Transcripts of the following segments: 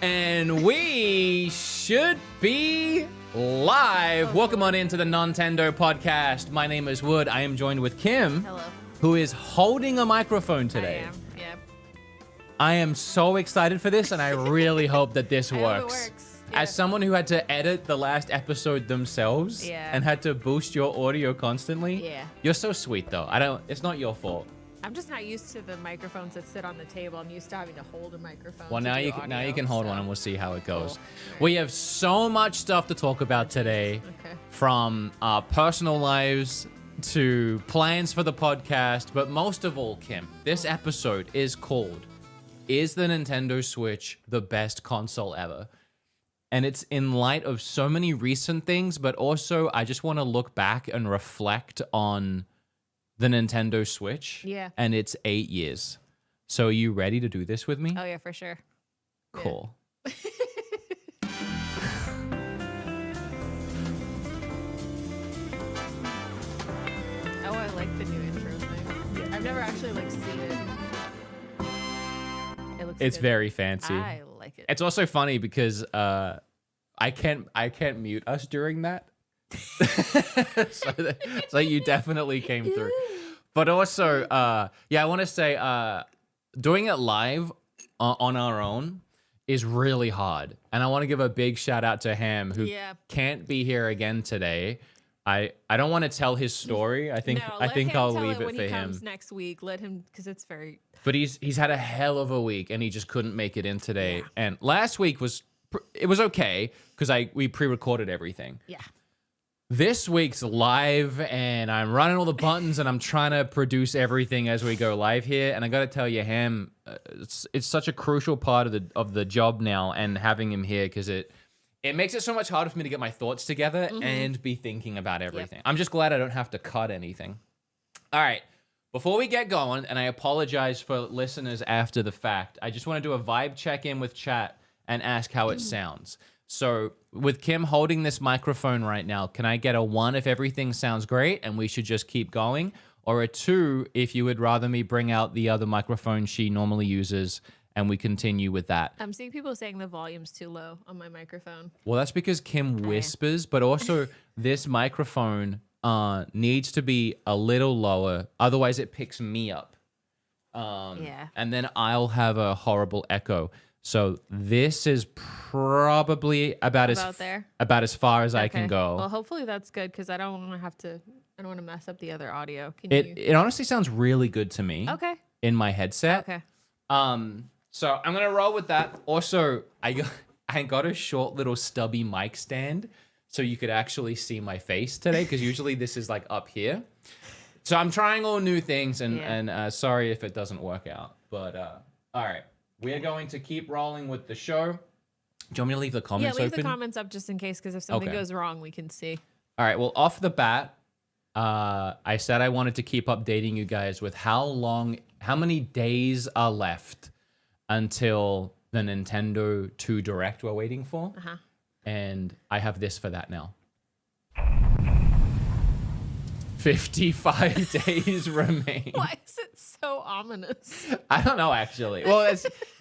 And we should be live. Welcome on into the Nontendo podcast. My name is Wood. I am joined with Kim. Hello. Who is holding a microphone today. I am, yep. I am so excited for this, and I really hope that this works. I hope it works. Yeah. As someone who had to edit the last episode themselves and had to boost your audio constantly, you're so sweet though. It's not your fault. I'm just not used to the microphones that sit on the table. I'm used to having to hold a microphone. Well, now you can hold one, and we'll see how it goes. Cool. We have so much stuff to talk about today, from our personal lives to plans for the podcast, but most of all, Kim, this episode is called "Is the Nintendo Switch the Best Console Ever?" And it's in light of so many recent things, but also I just want to look back and reflect on the Nintendo Switch. Yeah. And it's 8 years. So are you ready to do this with me? Oh, yeah, for sure. Cool. Yeah. Oh, I like the new intro thing. Yeah. I've never actually seen it. It's good. Very fancy. I like it. It's also funny because I can't mute us during that. so you definitely came through. But also, I want to say doing it live on our own is really hard. And I want to give a big shout out to Ham, who can't be here again today. I don't want to tell his story. I think I'll leave it for him. When he comes next week, let him, because it's very... But he's had a hell of a week, and he just couldn't make it in today. Yeah. And last week was okay because we pre-recorded everything. Yeah. This week's live, and I'm running all the buttons, and I'm trying to produce everything as we go live here. And I got to tell you, Ham, it's such a crucial part of the job now, and having him here, because it makes it so much harder for me to get my thoughts together and be thinking about everything. Yep. I'm just glad I don't have to cut anything. All right. Before we get going, and I apologize for listeners after the fact, I just want to do a vibe check-in with chat and ask how it sounds. So with Kim holding this microphone right now, can I get a 1 if everything sounds great and we should just keep going? Or a 2 if you would rather me bring out the other microphone she normally uses and we continue with that? I'm seeing people saying the volume's too low on my microphone. Well, that's because Kim whispers, but also this microphone needs to be a little lower. Otherwise, it picks me up. And then I'll have a horrible echo. So this is probably about as far as I can go. Well, hopefully that's good, because I don't want to mess up the other audio. It honestly sounds really good to me. Okay. In my headset. Okay. So I'm gonna roll with that. Also, I got a short little stubby mic stand, so you could actually see my face today, because usually this is up here. So I'm trying all new things, and sorry if it doesn't work out. But all right. We are going to keep rolling with the show. Do you want me to leave the comments open? Yeah, leave the comments up just in case, because if something goes wrong, we can see. All right, well, off the bat, I said I wanted to keep updating you guys with how many days are left until the Nintendo 2 Direct we're waiting for. And I have this for that now. 55 days remain. Why is it so ominous? I don't know, actually. Well,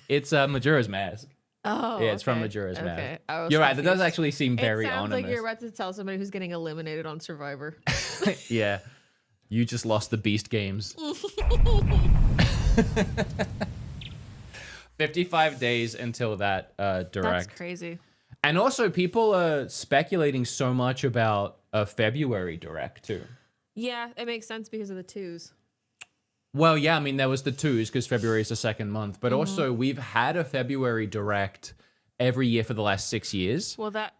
it's Majora's Mask. Oh, yeah, it's from Majora's Mask. You're confused. Right. That does actually seem very ominous. It sounds like you're about to tell somebody who's getting eliminated on Survivor. Yeah, you just lost the Beast Games. 55 days until that Direct. That's crazy. And also, people are speculating so much about a February Direct too. Yeah, it makes sense because of the 2s. Well, yeah, I mean, there was the 2s because February is the second month. But also, we've had a February Direct every year for the last 6 years. Well, that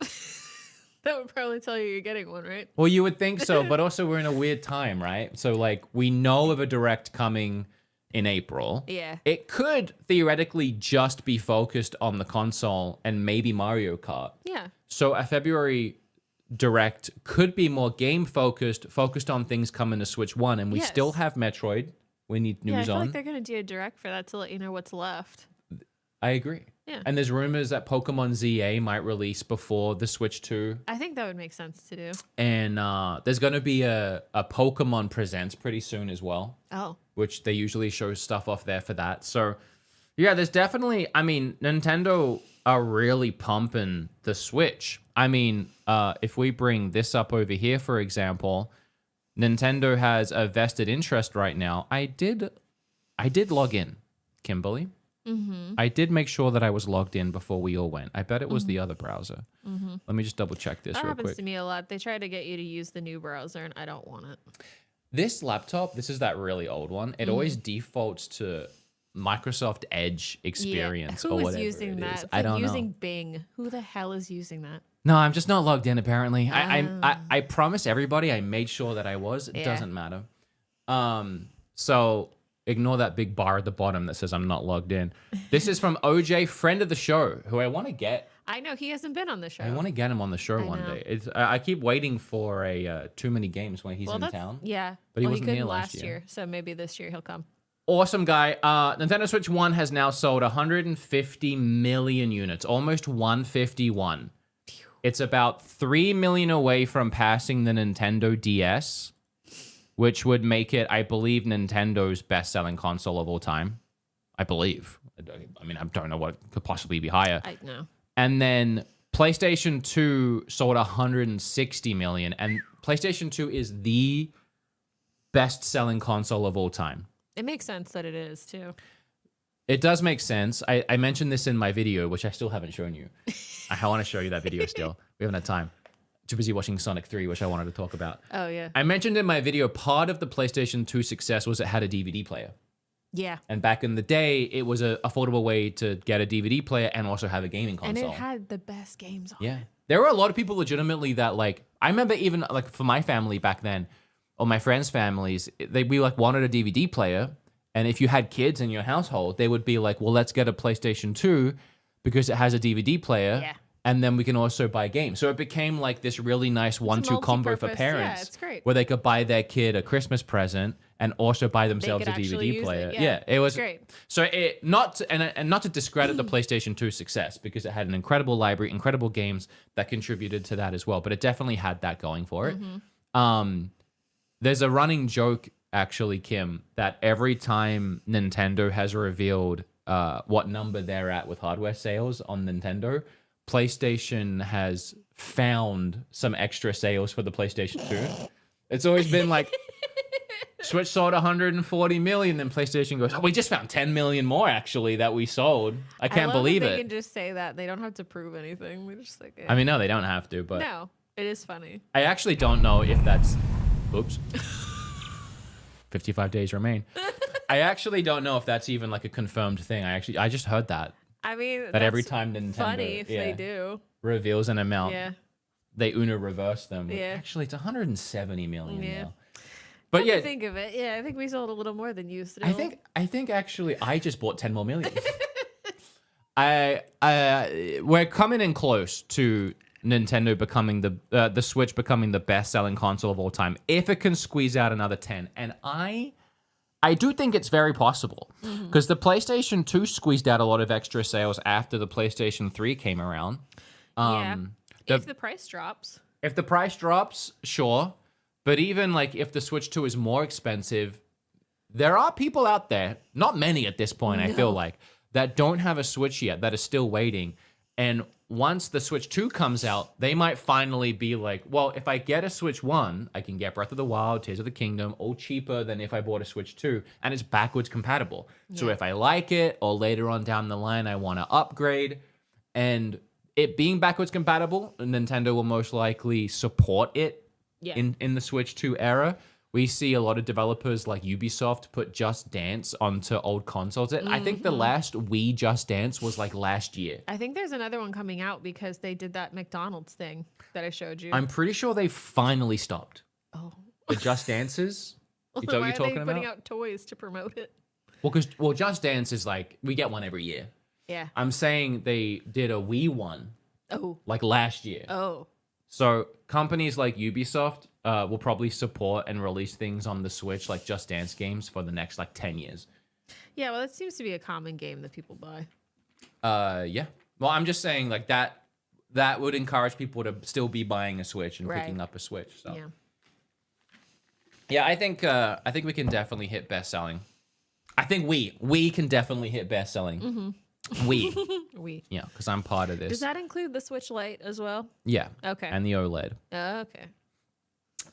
would probably tell you you're getting one, right? Well, you would think so. But also, we're in a weird time, right? So, we know of a Direct coming in April. Yeah. It could theoretically just be focused on the console and maybe Mario Kart. Yeah. So, a February Direct could be more game focused on things coming to Switch 1, and we still have Metroid. We need news on. I feel like they're gonna do a Direct for that to let you know what's left. I agree. Yeah. And there's rumors that Pokemon ZA might release before the Switch 2. I think that would make sense to do. And there's gonna be a Pokemon Presents pretty soon as well. Oh. Which they usually show stuff off there for that. So yeah, there's definitely, I mean, Nintendo are really pumping the Switch. I mean, if we bring this up over here, for example, Nintendo has a vested interest right now. I did log in, Kimberly. I did make sure that I was logged in before we all went. I bet it was the other browser. Let me just double check this That real happens quick. to me a lot. They try to get you to use the new browser, and I don't want it. This laptop, this is that really old one. It always defaults to Microsoft Edge experience or Who is whatever using it that? is. It's I like don't using know. Bing. Who the hell is using that? No, I'm just not logged in apparently. I promise everybody I made sure that I was. It doesn't matter. So ignore that big bar at the bottom that says I'm not logged in. This is from OJ, friend of the show, who I want to get. I know he hasn't been on the show. I want to get him on the show one know. day. I keep waiting for a Too Many Games when he's in town. Yeah, But he well, wasn't here couldn't last year. so maybe this year he'll come. Awesome guy. Nintendo Switch 1 has now sold 150 million units, almost 151. It's about 3 million away from passing the Nintendo DS, which would make it, I believe, Nintendo's best-selling console of all time. I believe. I mean, I don't know what could possibly be higher. I know. And then PlayStation 2 sold 160 million, and PlayStation 2 is the best-selling console of all time. It makes sense that it is too. It does make sense. I mentioned this in my video, which I still haven't shown you. I want to show you that video still. We haven't had time. Too busy watching Sonic 3, which I wanted to talk about. Oh, yeah. I mentioned in my video, part of the PlayStation 2 success was it had a DVD player. Yeah. And back in the day, it was an affordable way to get a DVD player and also have a gaming console. And it had the best games on Yeah. it. There were a lot of people legitimately that, like, I remember even, like, for my family back then, or my friends' families, we like, wanted a DVD player. And if you had kids in your household, they would be like, well, let's get a PlayStation 2 because it has a DVD player. Yeah. And then we can also buy games. So it became like this really nice 1-2 combo for multi-purpose. parents. Yeah, it's great. Where they could buy their kid a Christmas present and also buy themselves a could actually DVD use player. it. Yeah, it was great. So it not to discredit the PlayStation 2 success, because it had an incredible library, incredible games that contributed to that as well. But it definitely had that going for it. There's a running joke, actually, Kim, that every time Nintendo has revealed what number they're at with hardware sales on Nintendo, PlayStation has found some extra sales for the PlayStation 2. It's always been like, Switch sold 140 million, then PlayStation goes, oh, we just found 10 million more, actually, that we sold. I can't believe They it. can just say that. They don't have to prove anything. They're just like, I mean, no, they don't have to, but no, it is funny. I actually don't know if that's... Oops. 55 days remain. I actually don't know if that's even like a confirmed thing. I just heard that. I mean, That every time Nintendo funny if they do. reveals an amount, Yeah. they Uno reverse them. Yeah. Actually, it's 170 million Yeah. now. But Come to yeah, think of it, yeah, I think we sold a little more than you still. I think actually I just bought 10 more million. We're coming in close to Nintendo becoming the Switch becoming the best-selling console of all time if it can squeeze out another 10. And I do think it's very possible, because the PlayStation 2 squeezed out a lot of extra sales after the PlayStation 3 came around. Yeah. If the price drops. If the price drops, sure. But even like if the Switch 2 is more expensive, there are people out there, not many at this point, I feel like, that don't have a Switch yet, that are still waiting. And once the Switch 2 comes out, they might finally be like, well, if I get a Switch 1, I can get Breath of the Wild, Tears of the Kingdom, all cheaper than if I bought a Switch 2, and it's backwards compatible. So if I like it, or later on down the line, I want to upgrade, and it being backwards compatible, Nintendo will most likely support it in the Switch 2 era. We see a lot of developers like Ubisoft put Just Dance onto old consoles. I think the last Wii Just Dance was like last year. I think there's another one coming out because they did that McDonald's thing that I showed you. I'm pretty sure they finally stopped. Oh. The Just Dances? You Why know what are you're talking they about? putting out toys to promote it? Well, Just Dance is like, we get one every year. Yeah. I'm saying they did a Wii one Oh. like last year. Oh. So companies like Ubisoft will probably support and release things on the Switch, like Just Dance games, for the next like 10 years. Yeah, well, it seems to be a common game that people buy. Yeah. Well, I'm just saying like that would encourage people to still be buying a Switch and picking up a Switch. So yeah, I think we can definitely hit best selling. I think we can definitely hit best selling. We. We. Yeah, because I'm part of this. Does that include the Switch Lite as well? Yeah. Okay. And the OLED. Okay.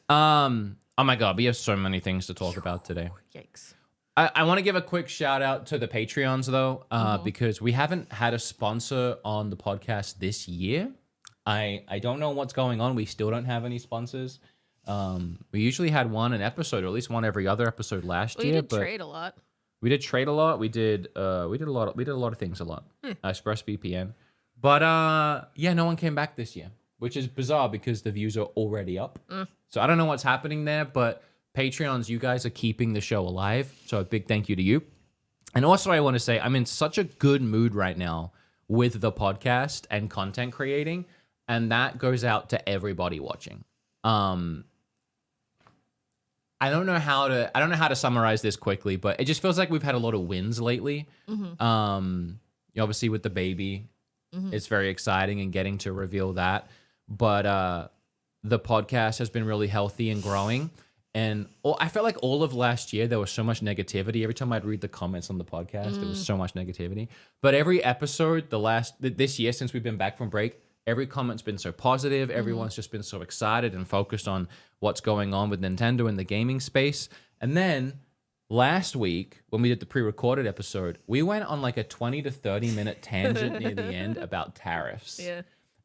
Oh my God, we have so many things to talk about today. Yikes. I want to give a quick shout out to the Patreons though, because we haven't had a sponsor on the podcast this year. I don't know what's going on. We still don't have any sponsors. We usually had an episode, or at least one every other episode last year. We did but trade a lot. We did trade a lot. We did a lot of things a lot. ExpressVPN. But yeah, no one came back this year, which is bizarre because the views are already up. So I don't know what's happening there, but Patreons, you guys are keeping the show alive. So a big thank you to you. And also I want to say I'm in such a good mood right now with the podcast and content creating, and that goes out to everybody watching. I don't know how to summarize this quickly, but it just feels like we've had a lot of wins lately. Obviously with the baby, it's very exciting and getting to reveal that. But the podcast has been really healthy and growing. And I felt like all of last year there was so much negativity. Every time I'd read the comments on the podcast, there was so much negativity. But every episode, this year since we've been back from break, every comment's been so positive. Everyone's just been so excited and focused on what's going on with Nintendo in the gaming space. And then last week, when we did the pre-recorded episode, we went on like a 20 to 30 minute tangent near the end about tariffs. Yeah.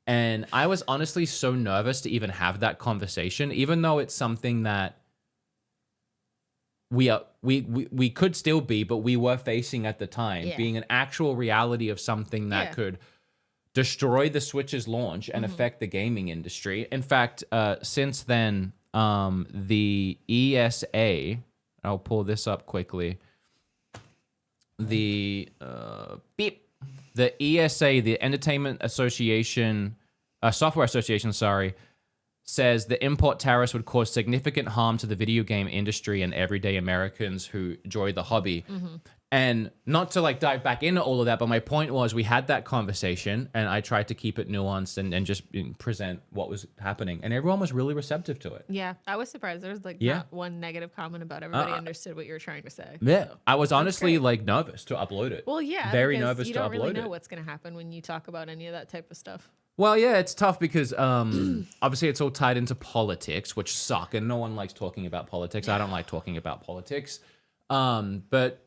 And I was honestly so nervous to even have that conversation, even though it's something that we could still be, but we were facing at the time, being an actual reality of something that could destroy the Switch's launch and affect the gaming industry. In fact, since then, the ESA, I'll pull this up quickly. The ESA, the Entertainment Association, Software Association, sorry, says the import tariffs would cause significant harm to the video game industry and everyday Americans who enjoy the hobby. And not to like dive back into all of that, but my point was we had that conversation and I tried to keep it nuanced and just present what was happening. And everyone was really receptive to it. Yeah, I was surprised. There was like not one negative comment about it. Everybody understood what you were trying to say. Yeah, so. I was honestly like nervous to upload it. Well, yeah. Very nervous you to upload don't really it. know what's going to happen when you talk about any of that type of stuff. Well, yeah, it's tough because obviously it's all tied into politics, which suck. And no one likes talking about politics. I don't like talking about politics. But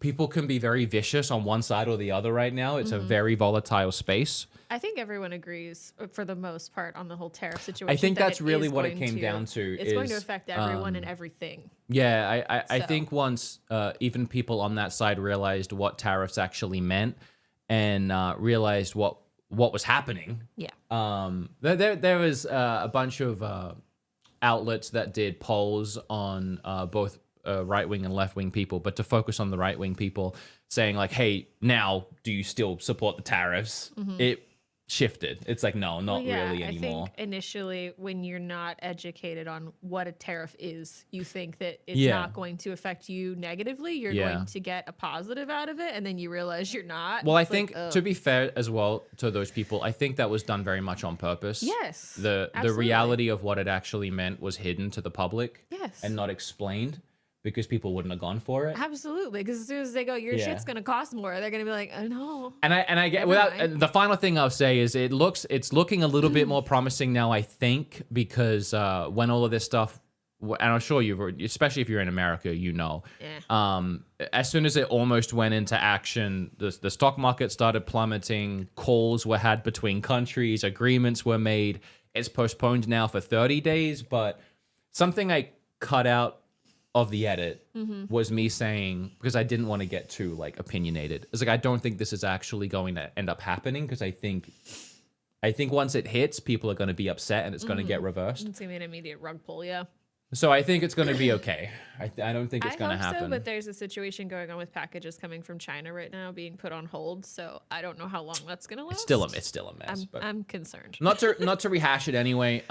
people can be very vicious on one side or the other right now. It's a very volatile space. I think everyone agrees for the most part on the whole tariff situation. I think that's really what it came down to. It's going to affect everyone and everything. Yeah, I think once even people on that side realized what tariffs actually meant and realized what was happening. Yeah. There was a bunch of outlets that did polls on both right-wing and left-wing people, but to focus on the right-wing people saying like, hey, now do you still support the tariffs? It shifted. It's like, no, not really anymore. I think initially when you're not educated on what a tariff is, you think that it's not going to affect you negatively. You're going to get a positive out of it, and then you realize you're not. Well, I think to be fair as well to those people, I think that was done very much on purpose. Yes. The reality of what it actually meant was hidden to the public. Yes. And not explained. Because people wouldn't have gone for it. Absolutely, because as soon as they go, your shit's gonna cost more, they're gonna be like, oh no. And I get and the final thing I'll say is it's looking a little bit more promising now, I think, because when all of this stuff, and I'm sure especially if you're in America, you know, as soon as it almost went into action, the stock market started plummeting, calls were had between countries, agreements were made. It's postponed now for 30 days, but something I cut out of the edit was me saying, because I didn't want to get too like opinionated. It's like, I don't think this is actually going to end up happening, because I think once it hits, people are going to be upset and it's going to get reversed. It's going to be an immediate rug pull, yeah. So I think it's going to be okay. I don't think it's going to happen. So, but there's a situation going on with packages coming from China right now being put on hold. So I don't know how long that's going to last. It's still a mess. I'm concerned. Not to rehash it anyway.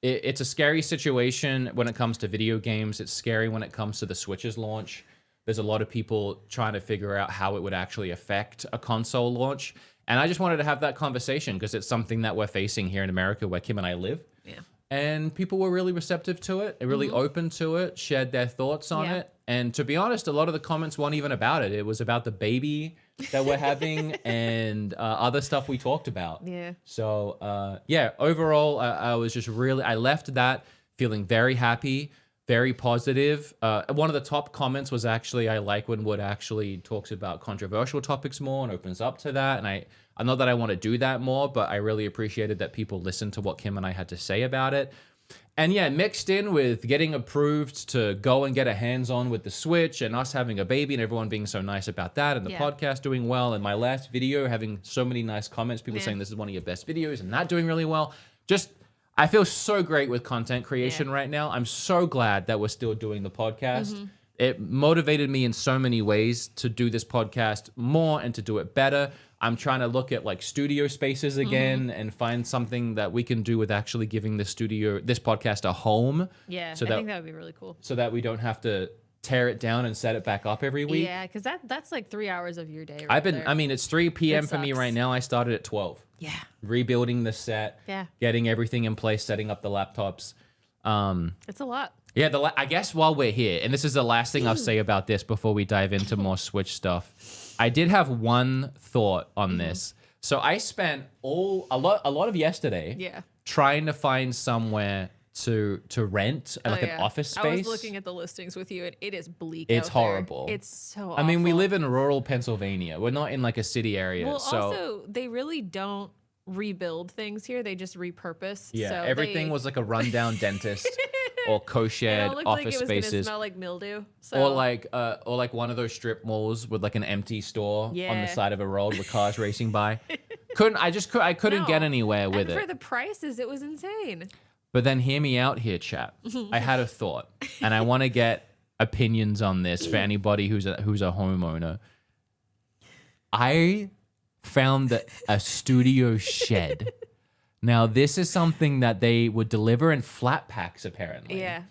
It's a scary situation when it comes to video games. It's scary when it comes to the Switch's launch. There's a lot of people trying to figure out how it would actually affect a console launch. And I just wanted to have that conversation because it's something that we're facing here in America where Kim and I live. Yeah. And people were really receptive to it, really open to it, shared their thoughts on it. And to be honest, a lot of the comments weren't even about it. It was about the baby that we're having and other stuff we talked about. Yeah. So yeah, overall, I was just really, I left that feeling very happy, very positive. One of the top comments was actually, I like when Wood actually talks about controversial topics more and opens up to that. And I know that I want to do that more, but I really appreciated that people listened to what Kim and I had to say about it. And yeah, mixed in with getting approved to go and get a hands-on with the Switch and us having a baby and everyone being so nice about that and the podcast doing well and my last video having so many nice comments, people saying this is one of your best videos and that doing really well. Just, I feel so great with content creation right now. I'm so glad that we're still doing the podcast. It motivated me in so many ways to do this podcast more and to do it better. I'm trying to look at like studio spaces again and find something that we can do with actually giving this podcast a home. Yeah, so I think that would be really cool. So that we don't have to tear it down and set it back up every week. Yeah, because that's like 3 hours of your day. I mean, it's 3 p.m. for me right now. I started at 12. Yeah. Rebuilding the set. Yeah. Getting everything in place, setting up the laptops. It's a lot. Yeah, I guess while we're here, and this is the last thing I'll say about this before we dive into more Switch stuff. I did have one thought on this. So I spent a lot of yesterday trying to find somewhere to rent an office space. I was looking at the listings with you and it is bleak. It's horrible. It's so awful. I mean, we live in rural Pennsylvania. We're not in like a city area. Well, so also they really don't rebuild things here. They just repurpose. Yeah, so everything was like a rundown dentist or co-shared office like it was spaces. Gonna smell like mildew. So. Or like one of those strip malls with like an empty store on the side of a road with cars racing by. I couldn't get anywhere with it. For the prices, it was insane. But then hear me out here, chat. I had a thought, and I want to get opinions on this for anybody who's a homeowner. I found a studio shed. Now, this is something that they would deliver in flat packs, apparently. Yeah.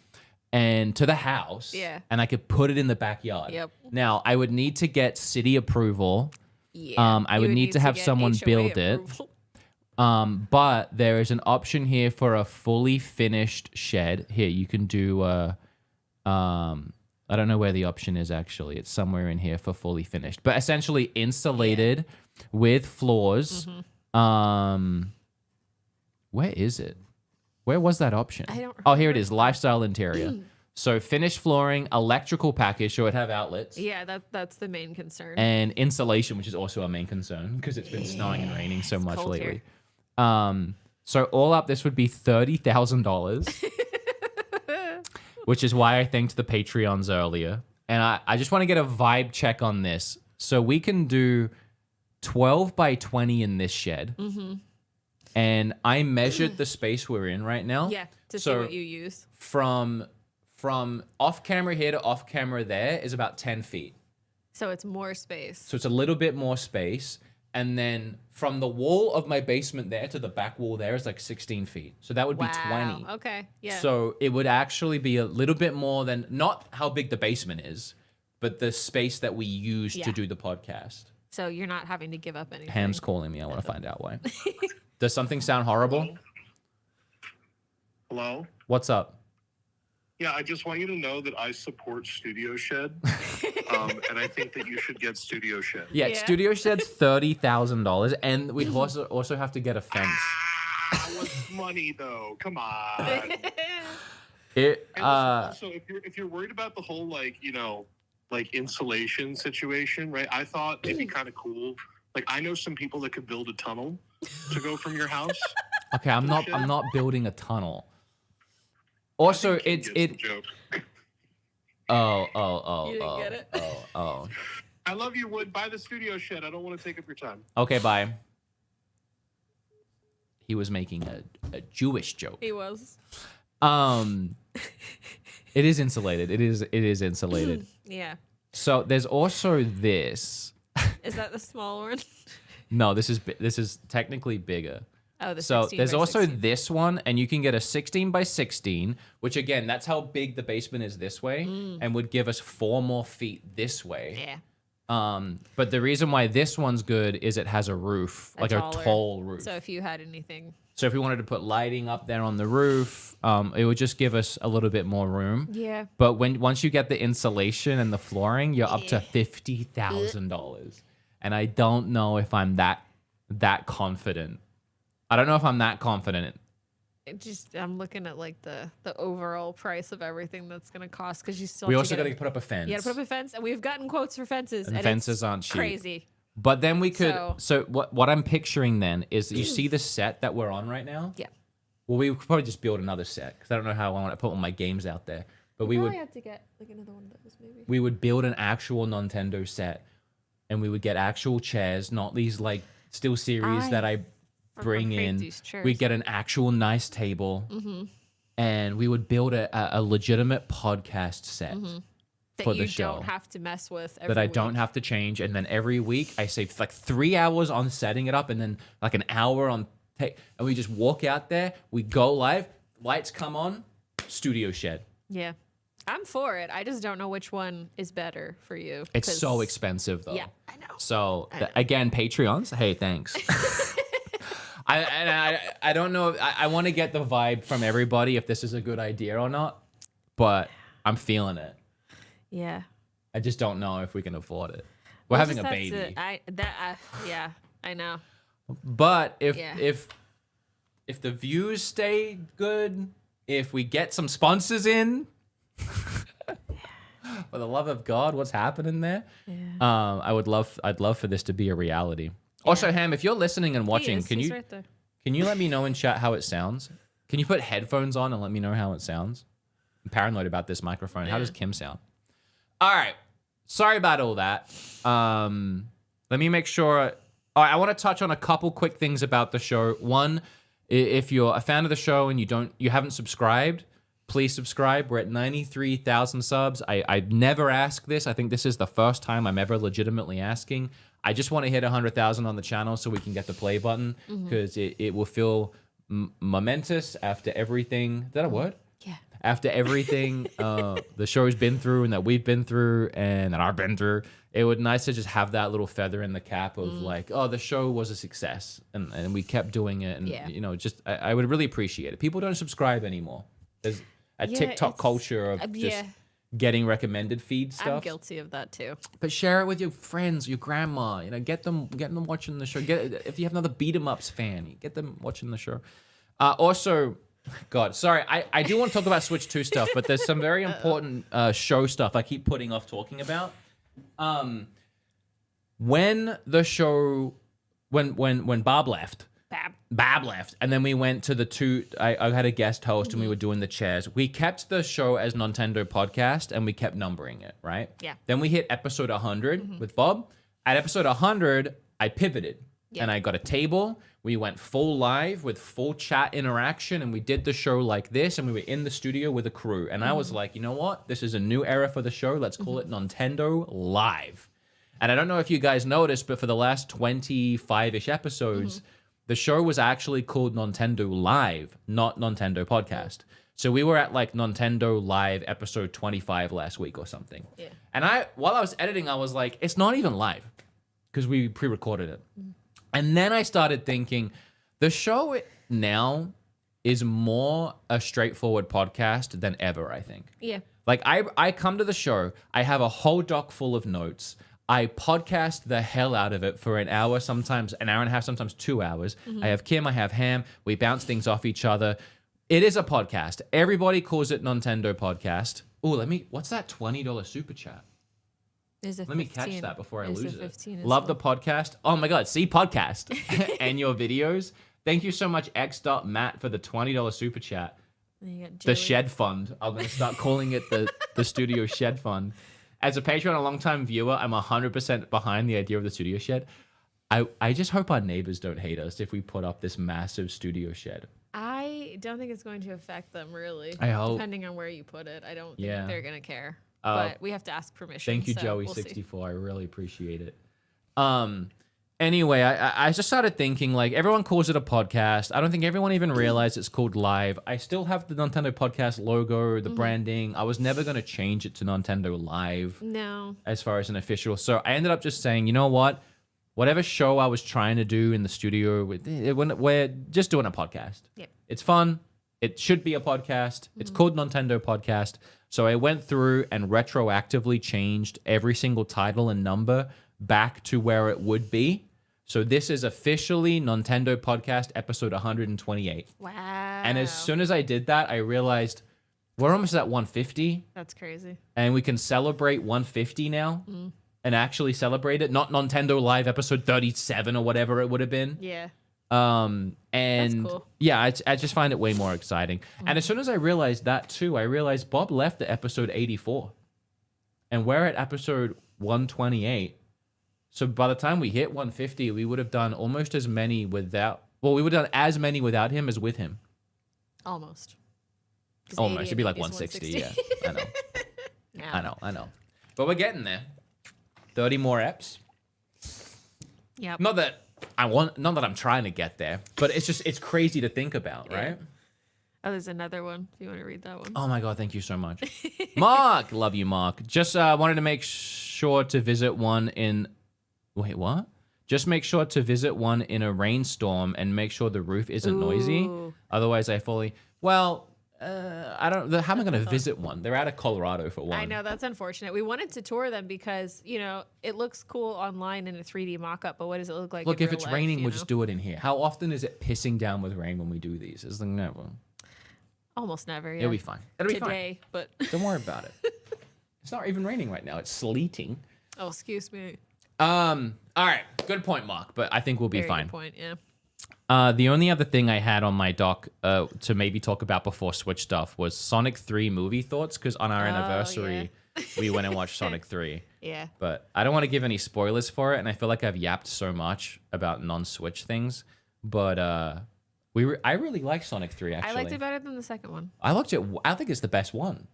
And to the house. Yeah. And I could put it in the backyard. Yep. Now, I would need to get city approval. Yeah. I would need to have someone build it. But there is an option here for a fully finished shed. Here, you can do I don't know where the option is actually. It's somewhere in here for fully finished. But essentially insulated with floors. Where is it? Where was that option? I don't remember. Oh, here it is. Lifestyle interior. So finished flooring, electrical package, so it have outlets. Yeah, that's the main concern. And insulation, which is also a main concern because it's been snowing and raining so much lately. Here. So all up, this would be $30,000, which is why I thanked the Patreons earlier. And I just want to get a vibe check on this. So we can do 12 by 20 in this shed. And I measured the space we're in right now. Yeah, to see what you use. From off camera here to off camera there is about 10 feet. So it's more space. So it's a little bit more space. And then from the wall of my basement there to the back wall there is like 16 feet. So that would be 20. Okay, yeah. So it would actually be a little bit more than, not how big the basement is, but the space that we use to do the podcast. So you're not having to give up anything. Ham's calling me. I want to find out why. Does something sound horrible? Hello? What's up? Yeah, I just want you to know that I support Studio Shed, and I think that you should get Studio Shed. Yeah. Studio Shed's $30,000, and we'd also have to get a fence. What's money though? Come on. Also, if you're worried about the whole like insulation situation, right? I thought it'd be kind of cool. Like I know some people that could build a tunnel to go from your house. Okay, I'm not building a tunnel. Also, it's joke. Oh. You didn't get it? Oh. I love you, Wood. Buy the Studio Shed. I don't want to take up your time. Okay, bye. He was making a Jewish joke. He was. It is insulated. It is insulated. Yeah. So there's also this. Is that the small one? No, this is technically bigger. Oh, the so 16 there's by also 16. this one, and you can get a 16 by 16, which again, that's how big the basement is this way, and would give us 4 more feet this way. Yeah. But the reason why this one's good is it has a roof, like a tall roof. So if you had anything. So if we wanted to put lighting up there on the roof, it would just give us a little bit more room. Yeah. But once you get the insulation and the flooring, you're up to $50,000. and I don't know if I'm that confident. I don't know if I'm that confident. I'm looking at like the overall price of everything that's gonna cost because you still. We have also got to put up a fence. You got to put up a fence, and we've gotten quotes for fences, and fences aren't cheap. Crazy. But then we could. So what I'm picturing then is you see the set that we're on right now. Yeah. Well, we could probably just build another set because I don't know how I want to put all my games out there. But we would have to get like another one of those maybe. We would build an actual Nontendo set, and we would get actual chairs, not these like Steel Series that I bring in. We'd get an actual nice table, and we would build a legitimate podcast set for the show. That you don't have to mess with. That I don't have to change, and then every week I save like 3 hours on setting it up, and then like an hour on and we just walk out there. We go live. Lights come on. Studio shed. Yeah. I'm for it. I just don't know which one is better for you. It's so expensive, though. Yeah, I know. So, again, Patreons, hey, thanks. I don't know. I want to get the vibe from everybody if this is a good idea or not, but I'm feeling it. Yeah. I just don't know if we can afford it. We're having a baby. Yeah, I know. But if the views stay good, if we get some sponsors in, for the love of God, what's happening there? Yeah. I'd love for this to be a reality. Yeah. Also, Ham, if you're listening and watching, can you let me know in chat how it sounds? Can you put headphones on and let me know how it sounds? I'm paranoid about this microphone. How does Kim sound? All right. Sorry about all that. Let me make sure. All right, I want to touch on a couple quick things about the show. One, if you're a fan of the show and you haven't subscribed, please subscribe. We're at 93,000 subs. I never ask this. I think this is the first time I'm ever legitimately asking. I just want to hit 100,000 on the channel so we can get the play button because it will feel momentous after everything. Is that a word? Yeah. After everything the show's been through and that we've been through and that I've been through, it would be nice to just have that little feather in the cap of like, oh, the show was a success and we kept doing it. And, you know, just I would really appreciate it. People don't subscribe anymore. There's a TikTok culture of just getting recommended feed stuff. I'm guilty of that too. But share it with your friends, your grandma. You know, get them watching the show. If you have another beatemups fan, get them watching the show. Also, God, sorry, I do want to talk about Switch 2 stuff, but there's some very important show stuff I keep putting off talking about. When the show, when Bob left. Bab left, and then we went to the two. I had a guest host, and we were doing the chairs. We kept the show as Nontendo Podcast, and we kept numbering it, right? Yeah. Then we hit episode 100 with Bob. At episode 100, I pivoted, and I got a table. We went full live with full chat interaction, and we did the show like this, and we were in the studio with a crew. And I was like, you know what? This is a new era for the show. Let's call it Nontendo Live. And I don't know if you guys noticed, but for the last 25-ish episodes, the show was actually called Nontendo Live, not Nontendo Podcast. So we were at like Nontendo Live episode 25 last week or something. Yeah. And while I was editing, I was like, it's not even live because we pre-recorded it. And then I started thinking, the show now is more a straightforward podcast than ever, I think. Yeah. Like I come to the show, I have a whole doc full of notes. I podcast the hell out of it for an hour, sometimes an hour and a half, sometimes 2 hours. I have Kim, I have Ham. We bounce things off each other. It is a podcast. Everybody calls it Nontendo Podcast. Oh, what's that $20 super chat? Let me catch that before I lose it. Love the podcast. Oh my God, see podcast and your videos. Thank you so much, X.Matt, for the $20 super chat. The Shed Fund. I'm going to start calling it the Studio Shed Fund. As a Patreon, a long-time viewer, I'm 100% behind the idea of the studio shed. I just hope our neighbors don't hate us if we put up this massive studio shed. I don't think it's going to affect them, really. I hope. Depending on where you put it. I don't think they're going to care. But we have to ask permission. Thank you, Joey64. I really appreciate it. Anyway, I just started thinking, like, everyone calls it a podcast. I don't think everyone even realized it's called Live. I still have the Nontendo Podcast logo, the branding. I was never going to change it to Nontendo Live. No. As far as an official. So I ended up just saying, you know what? Whatever show I was trying to do in the studio, we're just doing a podcast. Yep. It's fun. It should be a podcast. It's called Nontendo Podcast. So I went through and retroactively changed every single title and number back to where it would be. So this is officially Nontendo Podcast episode 128. Wow. And as soon as I did that, I realized we're almost at 150. That's crazy. And we can celebrate 150 now and actually celebrate it. Not Nontendo Live episode 37 or whatever it would have been. Yeah. And That's cool. yeah, I just find it way more exciting. And as soon as I realized that too, I realized Bob left at episode 84. And we're at episode 128. So by the time we hit 150, we would have done almost as many without, well, we would have done as many without him as with him. Almost. 'Cause Almost. 80 It'd be like is 160. Yeah, I know. Yeah. I know. But we're getting there. 30 more eps. Yep. Not that I'm trying to get there, but it's crazy to think about, right? Oh, there's another one. If you want to read that one. Oh my God, thank you so much. Mark, love you, Mark. Just wanted to make sure to visit one in, wait, what? Just make sure to visit one in a rainstorm and make sure the roof isn't noisy. Otherwise, how am I going to visit one? They're out of Colorado for one. I know, that's unfortunate. We wanted to tour them because, it looks cool online in a 3D mock-up, but what does it look like Look, in if real it's life, raining, we'll just do it in here. How often is it pissing down with rain when we do these? It's like never. Almost never, yeah. It'll be fine. It'll be Today, but... Don't worry about it. It's not even raining right now. It's sleeting. Oh, excuse me. All right. Good point, Mark, but I think we'll be Very fine. good point, yeah. The only other thing I had on my doc to maybe talk about before Switch stuff was Sonic 3 movie thoughts, because on our anniversary, we went and watched Sonic 3. Yeah. But I don't want to give any spoilers for it, and I feel like I've yapped so much about non-Switch things. But I really like Sonic 3, actually. I liked it better than the second one. I think it's the best one.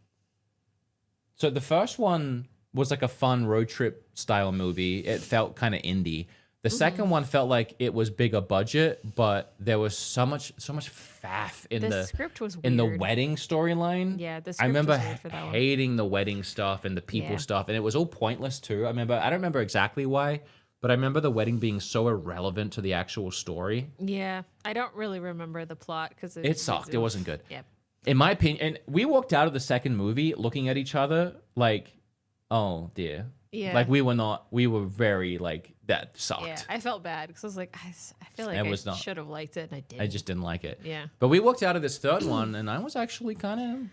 So the first one was like a fun road trip style movie. It felt kind of indie. The second one felt like it was bigger budget, but there was so much faff in The script was in the weird. wedding storyline. Yeah, the I script remember was weird for that one. hating the wedding stuff and the people Yeah. stuff, and it was all pointless too. I don't remember exactly why, but I remember the wedding being so irrelevant to the actual story. Yeah, I don't really remember the plot because It sucked. It wasn't good. Yep. In my opinion, and we walked out of the second movie looking at each other like, oh dear. Yeah. Like we were very like, that sucked. Yeah, I felt bad because I was like, I feel like I should have liked it, and I did. I just didn't like it. Yeah. But we walked out of this third one, and I was actually kind of,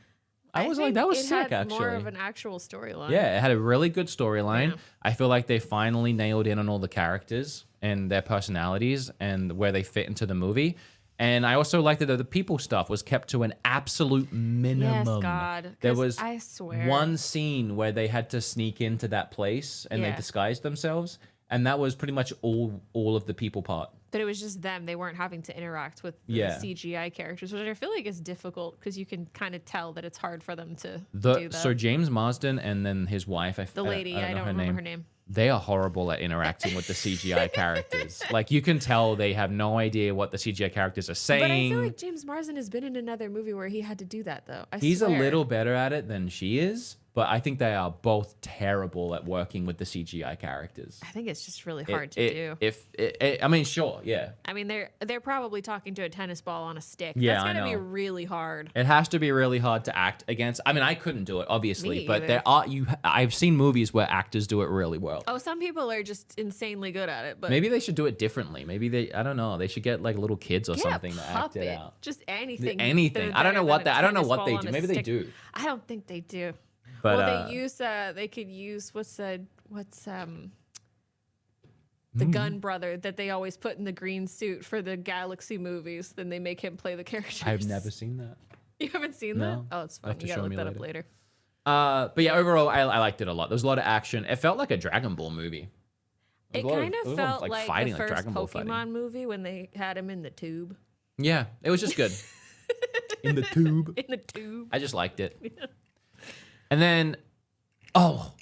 I was like, think that was it sick, had actually. More of an actual storyline. Yeah, it had a really good storyline. Yeah. I feel like they finally nailed in on all the characters and their personalities and where they fit into the movie. And I also liked that the people stuff was kept to an absolute minimum. Yes, God. There 'cause was I swear one scene where they had to sneak into that place and they Yeah. disguised themselves. And that was pretty much all of the people part. But it was just them. They weren't having to interact with the Yeah. CGI characters, which I feel like is difficult because you can kind of tell that it's hard for them to do that. So James Marsden and then his wife, The lady, I don't remember her name. They are horrible at interacting with the CGI characters. Like you can tell they have no idea what the CGI characters are saying. But I feel like James Marsden has been in another movie where he had to do that, though. He's swear. a little better at it than she is, but I think they are both terrible at working with the CGI characters. I think it's just really hard to do. I mean, sure, yeah. I mean, they're probably talking to a tennis ball on a stick. Yeah, That's I gonna be know. really hard. It has to be really hard to act against. I mean, I couldn't do it, obviously, Me but either. there are I've seen movies where actors do it really well. Oh, some people are just insanely good at it, but Maybe they should do it differently. Maybe I don't know. They should get like little kids or get something a to act puppet. it out. Just anything. Anything. I don't know what I don't know what they do. Maybe they do. I don't think they do. But well, they could use what's the Mm-hmm. gun brother that they always put in the green suit for the Galaxy movies. Then they make him play the characters. I've never seen that. You haven't seen No. that? Oh, it's You'll have fun. to You gotta show look me that up later. But yeah, overall, I liked it a lot. There was a lot of action. It felt like a Dragon Ball movie. It was a lot kind it of was a lot felt like fighting, the like first Dragon Ball Pokemon fighting. movie when they had him in the tube. Yeah, it was just good. In the tube. In the tube. I just liked it. And then,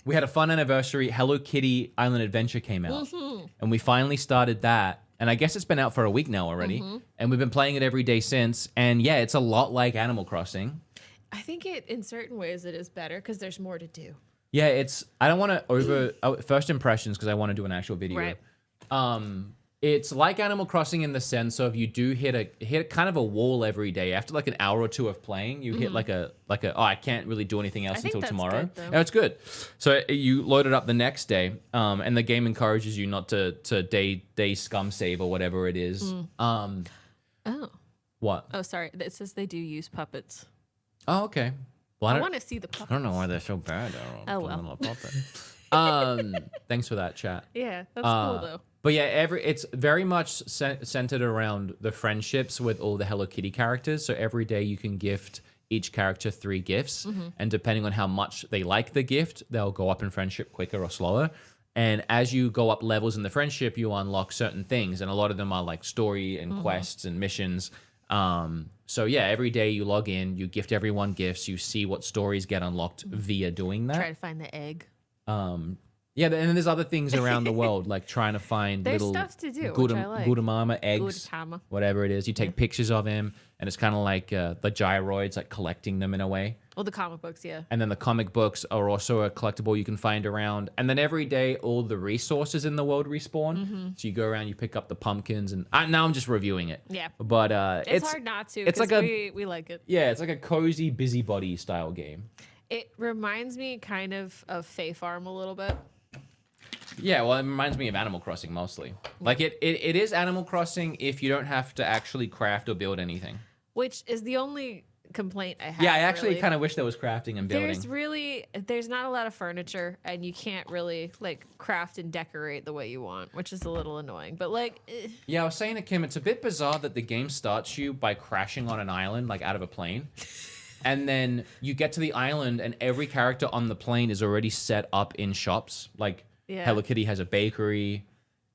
we had a fun anniversary. Hello Kitty Island Adventure came out. Mm-hmm. And we finally started that. And I guess it's been out for a week now already. Mm-hmm. And we've been playing it every day since. And yeah, it's a lot like Animal Crossing. I think in certain ways it is better because there's more to do. Yeah, I don't want to first impressions because I want to do an actual video. Right. It's like Animal Crossing in the sense of you do hit kind of a wall every day. After like an hour or two of playing, you hit like a oh, I can't really do anything else until tomorrow. Good, though. And it's good. So you load it up the next day, and the game encourages you not to day scum save or whatever it is. Oh. What? Oh, sorry. It says they do use puppets. Oh, okay. Well, I want to see the puppets. I don't know why they're so bad. Oh, well. Thanks for that, chat. Yeah, that's cool though. But yeah, it's very much centered around the friendships with all the Hello Kitty characters. So every day you can gift each character 3 gifts, and depending on how much they like the gift, they'll go up in friendship quicker or slower. And as you go up levels in the friendship, you unlock certain things, and a lot of them are like story and quests and missions. So yeah, every day you log in, you gift everyone gifts, you see what stories get unlocked via doing that. Try to find the egg. Yeah, and then there's other things around the world, like trying to find There's little stuff to do, which I like. Gudamama eggs, Gudetama. whatever it is. You take pictures of him, and it's kind of like the gyroids, like collecting them in a way. Well, the comic books, yeah. And then the comic books are also a collectible you can find around. And then every day, all the resources in the world respawn. So you go around, you pick up the pumpkins, and now I'm just reviewing it. Yeah. But it's hard not to. It's like we like it. Yeah, it's like a cozy busybody style game. It reminds me kind of Fae Farm a little bit. Yeah, well, it reminds me of Animal Crossing mostly. Like it is Animal Crossing if you don't have to actually craft or build anything. Which is the only complaint I have. Yeah, I actually really. kind of wish there was crafting and building. There's not a lot of furniture, and you can't really like craft and decorate the way you want, which is a little annoying. But like, yeah, I was saying to Kim, it's a bit bizarre that the game starts you by crashing on an island, like out of a plane. And then you get to the island, and every character on the plane is already set up in shops. Like, Hello Kitty has a bakery.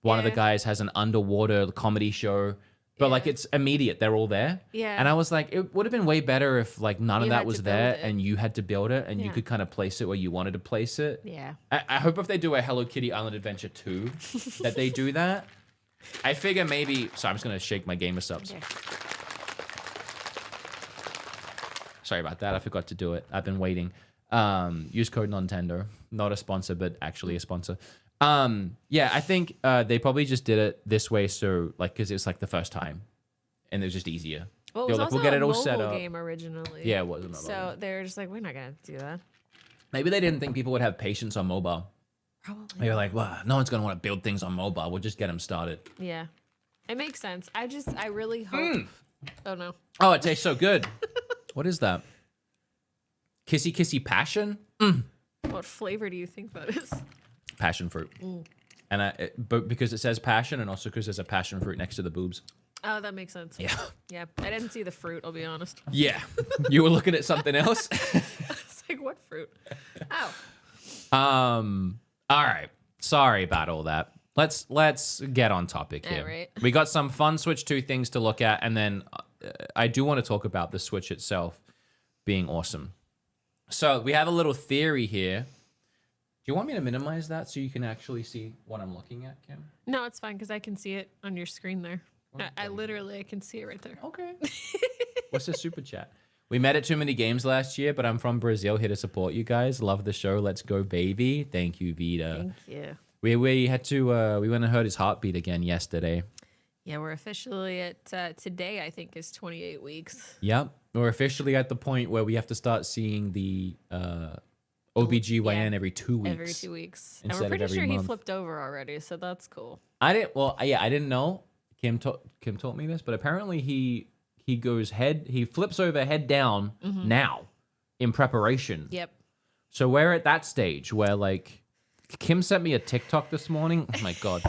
One of the guys has an underwater comedy show. But, like, it's immediate. They're all there. Yeah. And I was like, it would have been way better if, like, none of that was there it. and you had to build it and you could kind of place it where you wanted to place it. Yeah. I hope if they do a Hello Kitty Island Adventure 2 that they do that. I figure maybe... Sorry, I'm just going to shake my gamer subs. Okay. Sorry about that. I forgot to do it. I've been waiting. Use code Nontendo. Not a sponsor, but actually a sponsor. Yeah, I think they probably just did it this way, so like because it's like the first time, and it was just easier. Well, it was like, also we'll get a it all mobile set up. game originally. Yeah, it was a mobile So game. they're just like, we're not gonna do that. Maybe they didn't think people would have patience on mobile. Probably. They were like, well, no one's gonna want to build things on mobile. We'll just get them started. Yeah, it makes sense. I really hope. Oh no. Oh, it tastes so good. What is that? Kissy Kissy Passion? What flavor do you think that is? Passion fruit. And but because it says passion, and also because there's a passion fruit next to the boobs. Oh, that makes sense. Yeah. Yeah. I didn't see the fruit, I'll be honest. Yeah. You were looking at something else? It's like, what fruit? Oh. All right. Sorry about all that. Let's get on topic here. All right. We got some fun Switch 2 things to look at, and then I do want to talk about the Switch itself being awesome. So we have a little theory here. Do you want me to minimize that so you can actually see what I'm looking at, Kim? No, it's fine because I can see it on your screen there. I literally can see it right there. Okay. What's the super chat? We met at Too Many Games last year, but I'm from Brazil, here to support you guys. Love the show. Let's go, baby. Thank you, Vita. Thank you. We had to we went and heard his heartbeat again yesterday. Yeah, we're officially at today. I think is 28 weeks. Yep, we're officially at the point where we have to start seeing the OBGYN every 2 weeks. Every 2 weeks, instead and we're of pretty every sure he month. flipped over already, so that's cool. I didn't. Well, yeah, I didn't know. Kim taught me this, but apparently he goes he flips over head down now in preparation. Yep. So we're at that stage where like Kim sent me a TikTok this morning. Oh my god.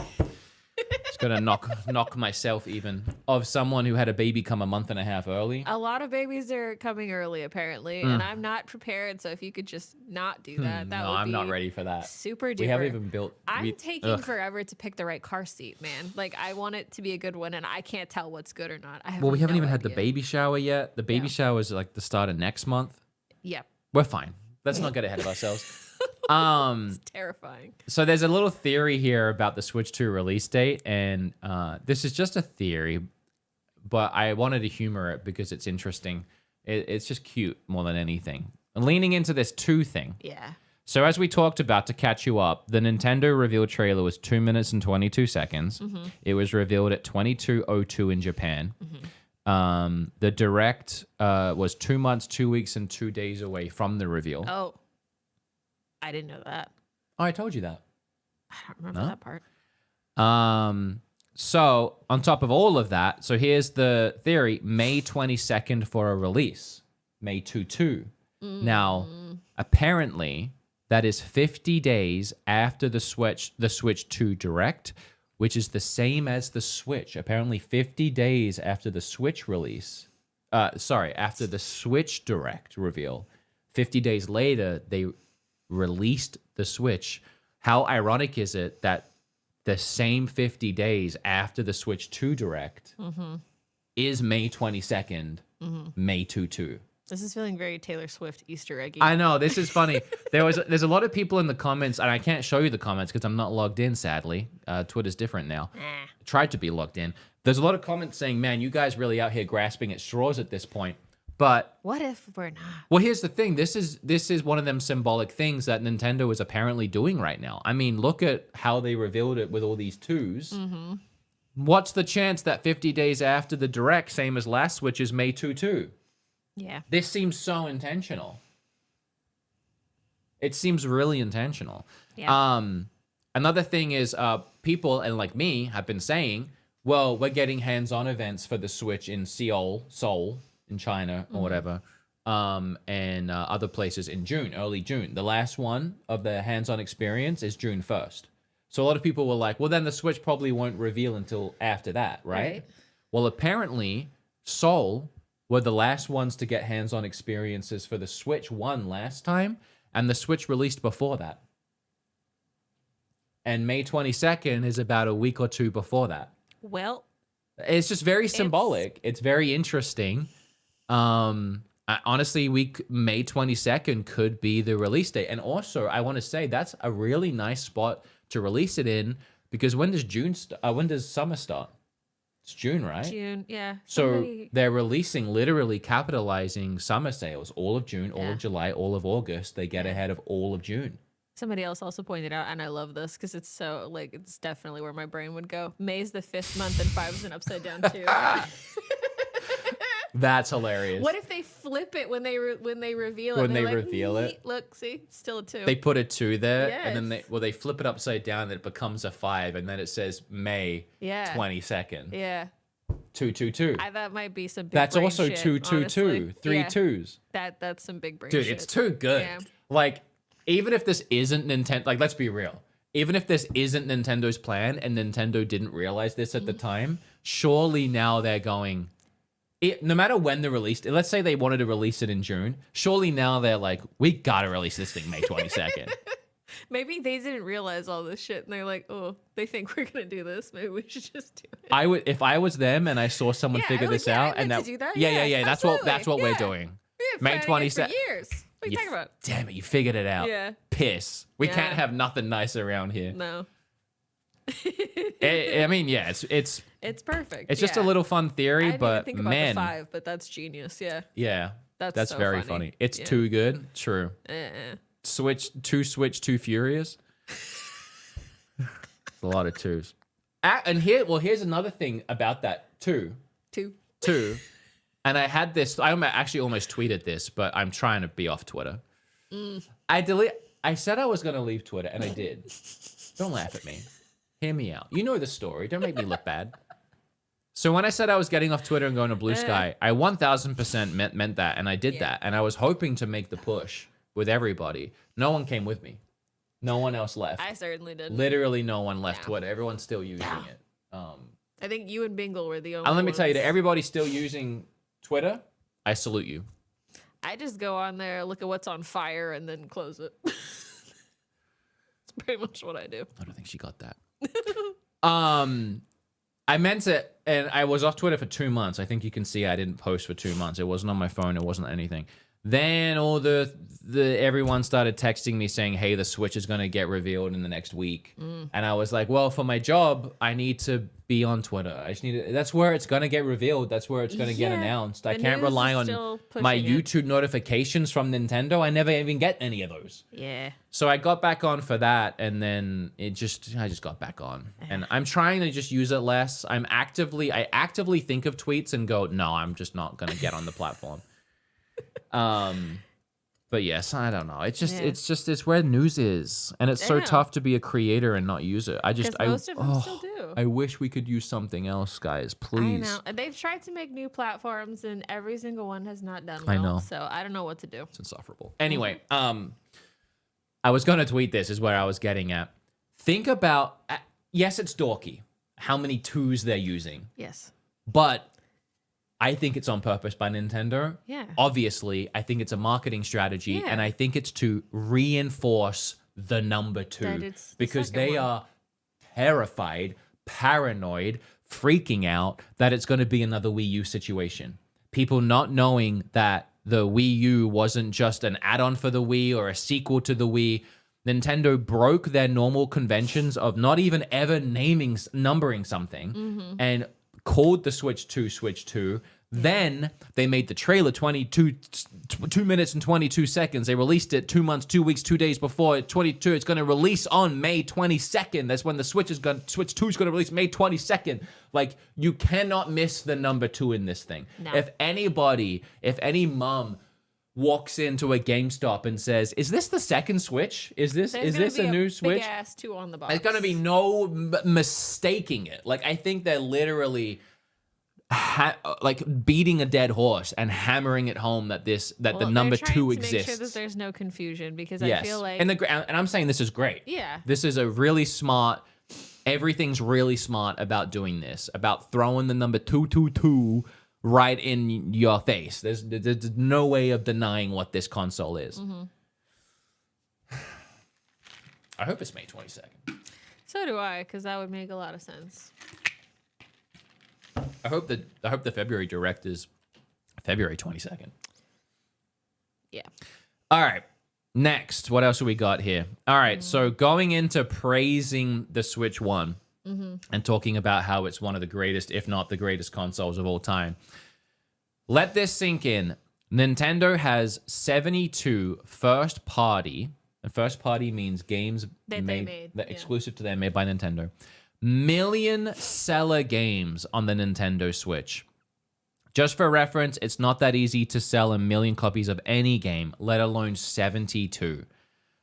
It's gonna knock myself even of someone who had a baby come a month and a half early. A lot of babies are coming early apparently, and I'm not prepared. So if you could just not do that, that No, would I'm be not ready for that. super duper. We haven't even built. I'm taking forever to pick the right car seat, man. Like I want it to be a good one, and I can't tell what's good or not. Well, we haven't no even had the idea. baby shower yet. The baby Yeah. shower is like the start of next month. Yep. We're fine. Let's not get ahead of ourselves. It's terrifying. So there's a little theory here about the Switch 2 release date, and this is just a theory, but I wanted to humor it because it's interesting. It's just cute more than anything. And leaning into this 2 thing. Yeah. So as we talked about, to catch you up, the Nintendo reveal trailer was 2 minutes and 22 seconds. It was revealed at 22:02 in Japan. The Direct was 2 months, 2 weeks, and 2 days away from the reveal. Oh, I didn't know that. Oh, I told you that. I don't remember that part. So on top of all of that, so here's the theory: May 22nd for a release, May 22. Now, apparently, that is 50 days after the Switch 2 Direct, which is the same as the Switch. Apparently, 50 days after the Switch release, after the Switch Direct reveal, 50 days later, they released the Switch. How ironic is it that the same 50 days after the Switch 2 Direct is May 22nd, May 22. This is feeling very Taylor Swift Easter eggy. I know, this is funny. There's a lot of people in the comments, and I can't show you the comments because I'm not logged in, sadly. Twitter's different now. Tried to be logged in. There's a lot of comments saying, man, you guys really out here grasping at straws at this point. But what if we're not? Well, here's the thing. This is one of them symbolic things that Nintendo is apparently doing right now. I mean, look at how they revealed it with all these 2s. What's the chance that 50 days after the Direct, same as last Switch, is May 22? Yeah. This seems so intentional. It seems really intentional. Yeah. Another thing is people, and like me, have been saying, well, we're getting hands-on events for the Switch in Seoul, in China or whatever, and other places in June, early June. The last one of the hands-on experience is June 1st. So a lot of people were like, well, then the Switch probably won't reveal until after that, right? Well, apparently, Seoul were the last ones to get hands-on experiences for the Switch 1 last time, and the Switch released before that. And May 22nd is about a week or two before that. Well, it's just very symbolic. It's very interesting. Honestly, May 22nd could be the release date. And also, I want to say that's a really nice spot to release it in, because when does summer start? It's June, right? June, yeah. So they're releasing, literally capitalizing summer sales, all of June, all of July, all of August. They get ahead of all of June. Somebody else also pointed out, and I love this because it's so, like, it's definitely where my brain would go. May's the 5th month and 5 is an upside down 2. That's hilarious. What if they flip it when they reveal it? When they reveal it? Look, see, it's still a 2. They put a 2 there, and then they flip it upside down, and it becomes a 5, and then it says May 22nd. Yeah. 222. That might be some big That's brain also shit, 222. honestly. 3 yeah. 2s. That's some big brain Dude, shit. it's too good. Yeah. Like, even if this isn't Nintendo, like, let's be real. Even if this isn't Nintendo's plan and Nintendo didn't realize this at the time, surely now they're going, no matter when they're released, let's say they wanted to release it in June, surely now they're like, we gotta release this thing May 22nd. Maybe they didn't realize all this shit and they're like, oh, they think we're gonna do this. Maybe we should just do it. If I was them and I saw someone figure this out, and to do that. Yeah. That's what we're doing. May 22nd. For years. What are you talking about? Damn it, you figured it out. Yeah. Piss. We can't have nothing nice around here. No. I mean, yeah, it's perfect. It's just a little fun theory, but think about man, the 5, but that's genius. Yeah. Yeah. That's so very funny. It's too good. True. Switch 2 Furious. A lot of 2s. And here's another thing about that 2. 2. And I had this, I actually almost tweeted this, but I'm trying to be off Twitter. I said I was going to leave Twitter, and I did. Don't laugh at me. Hear me out. You know the story. Don't make me look bad. So when I said I was getting off Twitter and going to Blue Sky, I 1000% meant that, and I did that. And I was hoping to make the push with everybody. No one came with me. No one else left. I certainly did. Literally no one left Twitter. Everyone's still using it. I think you and Bingle were the only And let me ones. tell you, to everybody still using Twitter, I salute you. I just go on there, look at what's on fire, and then close it. That's pretty much what I do. I don't think she got that. I meant it, and I was off Twitter for 2 months. I think you can see I didn't post for 2 months. It wasn't on my phone. It wasn't anything. Then all the everyone started texting me saying, hey, the Switch is going to get revealed in the next week. And I was like, well, for my job, I need to be on Twitter. I just need to, that's where it's going to get revealed. That's where it's going to get announced. I can't rely on my YouTube notifications from Nintendo. I never even get any of those. Yeah. So I got back on for that, and then I just got back on. And I'm trying to just use it less. I actively think of tweets and go, no, I'm just not going to get on the platform. But yes, I don't know. It's where news is, and it's so tough to be a creator and not use it. Most of them still do. I wish we could use something else, guys. Please. I know. And they've tried to make new platforms, and every single one has not done well. I know. So I don't know what to do. It's insufferable. Anyway, I was gonna tweet this. Is where I was getting at. Think about. Yes, it's dorky. How many twos they're using. Yes. But I think it's on purpose by Nintendo. Yeah. Obviously, I think it's a marketing strategy, and I think it's to reinforce the number 2 because they are terrified, paranoid, freaking out that it's going to be another Wii U situation. People not knowing that the Wii U wasn't just an add-on for the Wii or a sequel to the Wii. Nintendo broke their normal conventions of not even ever numbering something and called the Switch 2 Switch 2. Then they made the trailer 2 minutes and 22 seconds. They released it 2 months, 2 weeks, 2 days before 22. It's going to release on May 22nd. That's when the Switch 2 is going to release May 22nd. Like, you cannot miss the number 2 in this thing. No. If any mom walks into a GameStop and says, "Is this the second Switch? Is this a new Switch?" Big ass 2 on the box. There's gonna be no mistaking it. Like, I think they're literally like beating a dead horse and hammering it home that the number 2 exists. Make sure that there's no confusion because I feel like and I'm saying this is great. Yeah, this is a really smart. Everything's really smart about doing this, about throwing the number 222 right in your face. There's no way of denying what this console is. I hope it's May 22nd. So do I, because that would make a lot of sense. I hope the February Direct is February 22nd. Yeah. All right. Next, what else have we got here? All right, so going into praising the Switch 1 and talking about how it's one of the greatest, if not the greatest consoles of all time. Let this sink in. Nintendo has 72 first party, and first party means games made exclusive to them, made by Nintendo, million seller games on the Nintendo Switch. Just for reference, it's not that easy to sell 1 million copies of any game, let alone 72.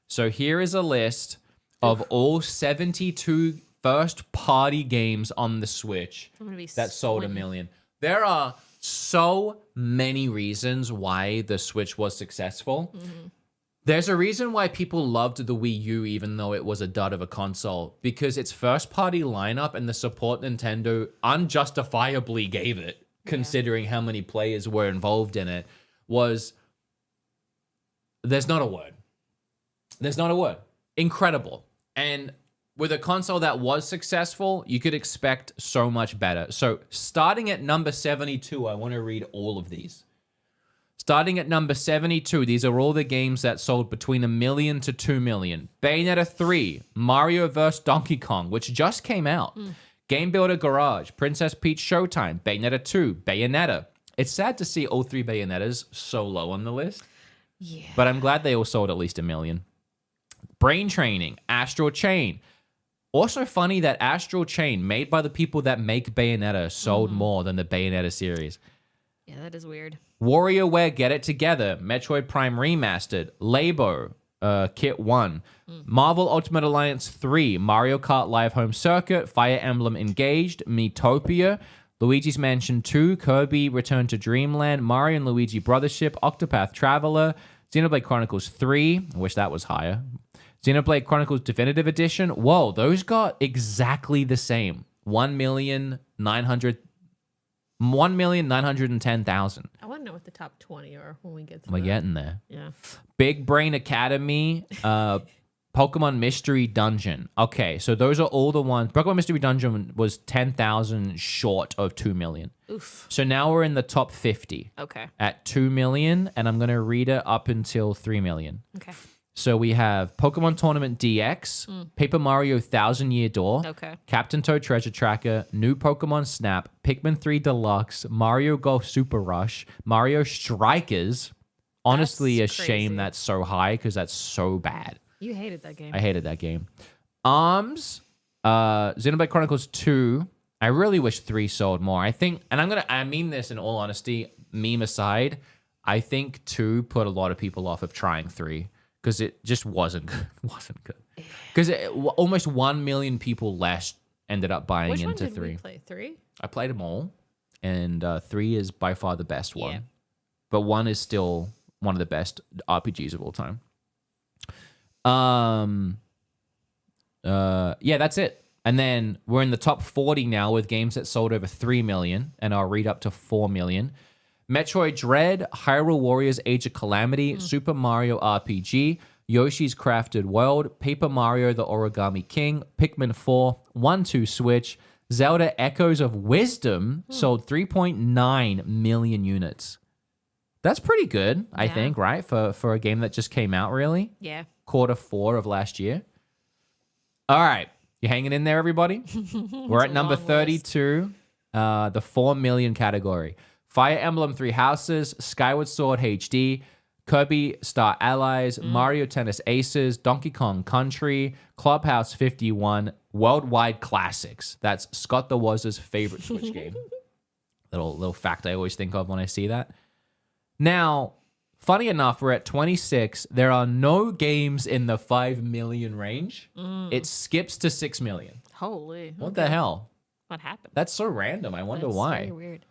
So here is a list of all 72 first-party games on the Switch that sold 1 million. There are so many reasons why the Switch was successful. There's a reason why people loved the Wii U even though it was a dud of a console, because its first-party lineup and the support Nintendo unjustifiably gave it, considering how many players were involved in it, was... There's not a word. There's not a word. Incredible. And with a console that was successful, you could expect so much better. So starting at number 72, I want to read all of these. Starting at number 72, these are all the games that sold between 1 million to 2 million. Bayonetta 3, Mario vs. Donkey Kong, which just came out. Game Builder Garage, Princess Peach Showtime, Bayonetta 2, Bayonetta. It's sad to see all 3 Bayonettas so low on the list. Yeah. But I'm glad they all sold at least 1 million. Brain Training, Astral Chain. Also funny that Astral Chain, made by the people that make Bayonetta, sold more than the Bayonetta series. Yeah, that is weird. WarioWare Get It Together, Metroid Prime Remastered, Labo, Kit 1, Marvel Ultimate Alliance 3, Mario Kart Live Home Circuit, Fire Emblem Engaged, Miitopia, Luigi's Mansion 2, Kirby Return to Dreamland, Mario and Luigi Brothership, Octopath Traveler, Xenoblade Chronicles 3, I wish that was higher, Xenoblade Chronicles Definitive Edition. Whoa, those got exactly the same. 1,910,000. I want to know what the top 20 are when we get to We're getting there. Yeah. Big Brain Academy, Pokemon Mystery Dungeon. Okay, so those are all the ones. Pokemon Mystery Dungeon was 10,000 short of 2 million. Oof. So now we're in the top 50 Okay. at 2 million, and I'm going to read it up until 3 million. Okay. So we have Pokemon Tournament DX, Paper Mario 1000 Year Door, Okay. Captain Toad Treasure Tracker, New Pokemon Snap, Pikmin 3 Deluxe, Mario Golf Super Rush, Mario Strikers. Honestly, That's a shame crazy. that's so high because that's so bad. You hated that game. I hated that game. ARMS, Xenoblade Chronicles 2. I really wish 3 sold more. I think, and I mean this in all honesty, meme aside, I think 2 put a lot of people off of trying 3 because it just wasn't good. Wasn't good. Because almost 1 million people less ended up buying Which into one did 3. we play? 3? I played them all, and 3 is by far the best one. Yeah. But 1 is still one of the best RPGs of all time. Yeah, that's it. And then we're in the top 40 now with games that sold over 3 million, and I'll read up to 4 million. Metroid Dread, Hyrule Warriors Age of Calamity, Super Mario RPG, Yoshi's Crafted World, Paper Mario The Origami King, Pikmin 4, 1-2 Switch, Zelda Echoes of Wisdom sold 3.9 million units. That's pretty good, I Yeah. think, right? For a game that just came out, really? Yeah. Q4 of last year. All right. You hanging in there, everybody? We're at a number long list. 32, the 4 million category. Fire Emblem Three Houses, Skyward Sword HD, Kirby Star Allies, Mario Tennis Aces, Donkey Kong Country, Clubhouse 51, Worldwide Classics. That's Scott the Waz's favorite Switch game. Little fact I always think of when I see that. Now, funny enough, we're at 26. There are no games in the 5 million range. It skips to 6 million. Holy. What the hell? What happened? That's so random. I wonder That's why. very weird.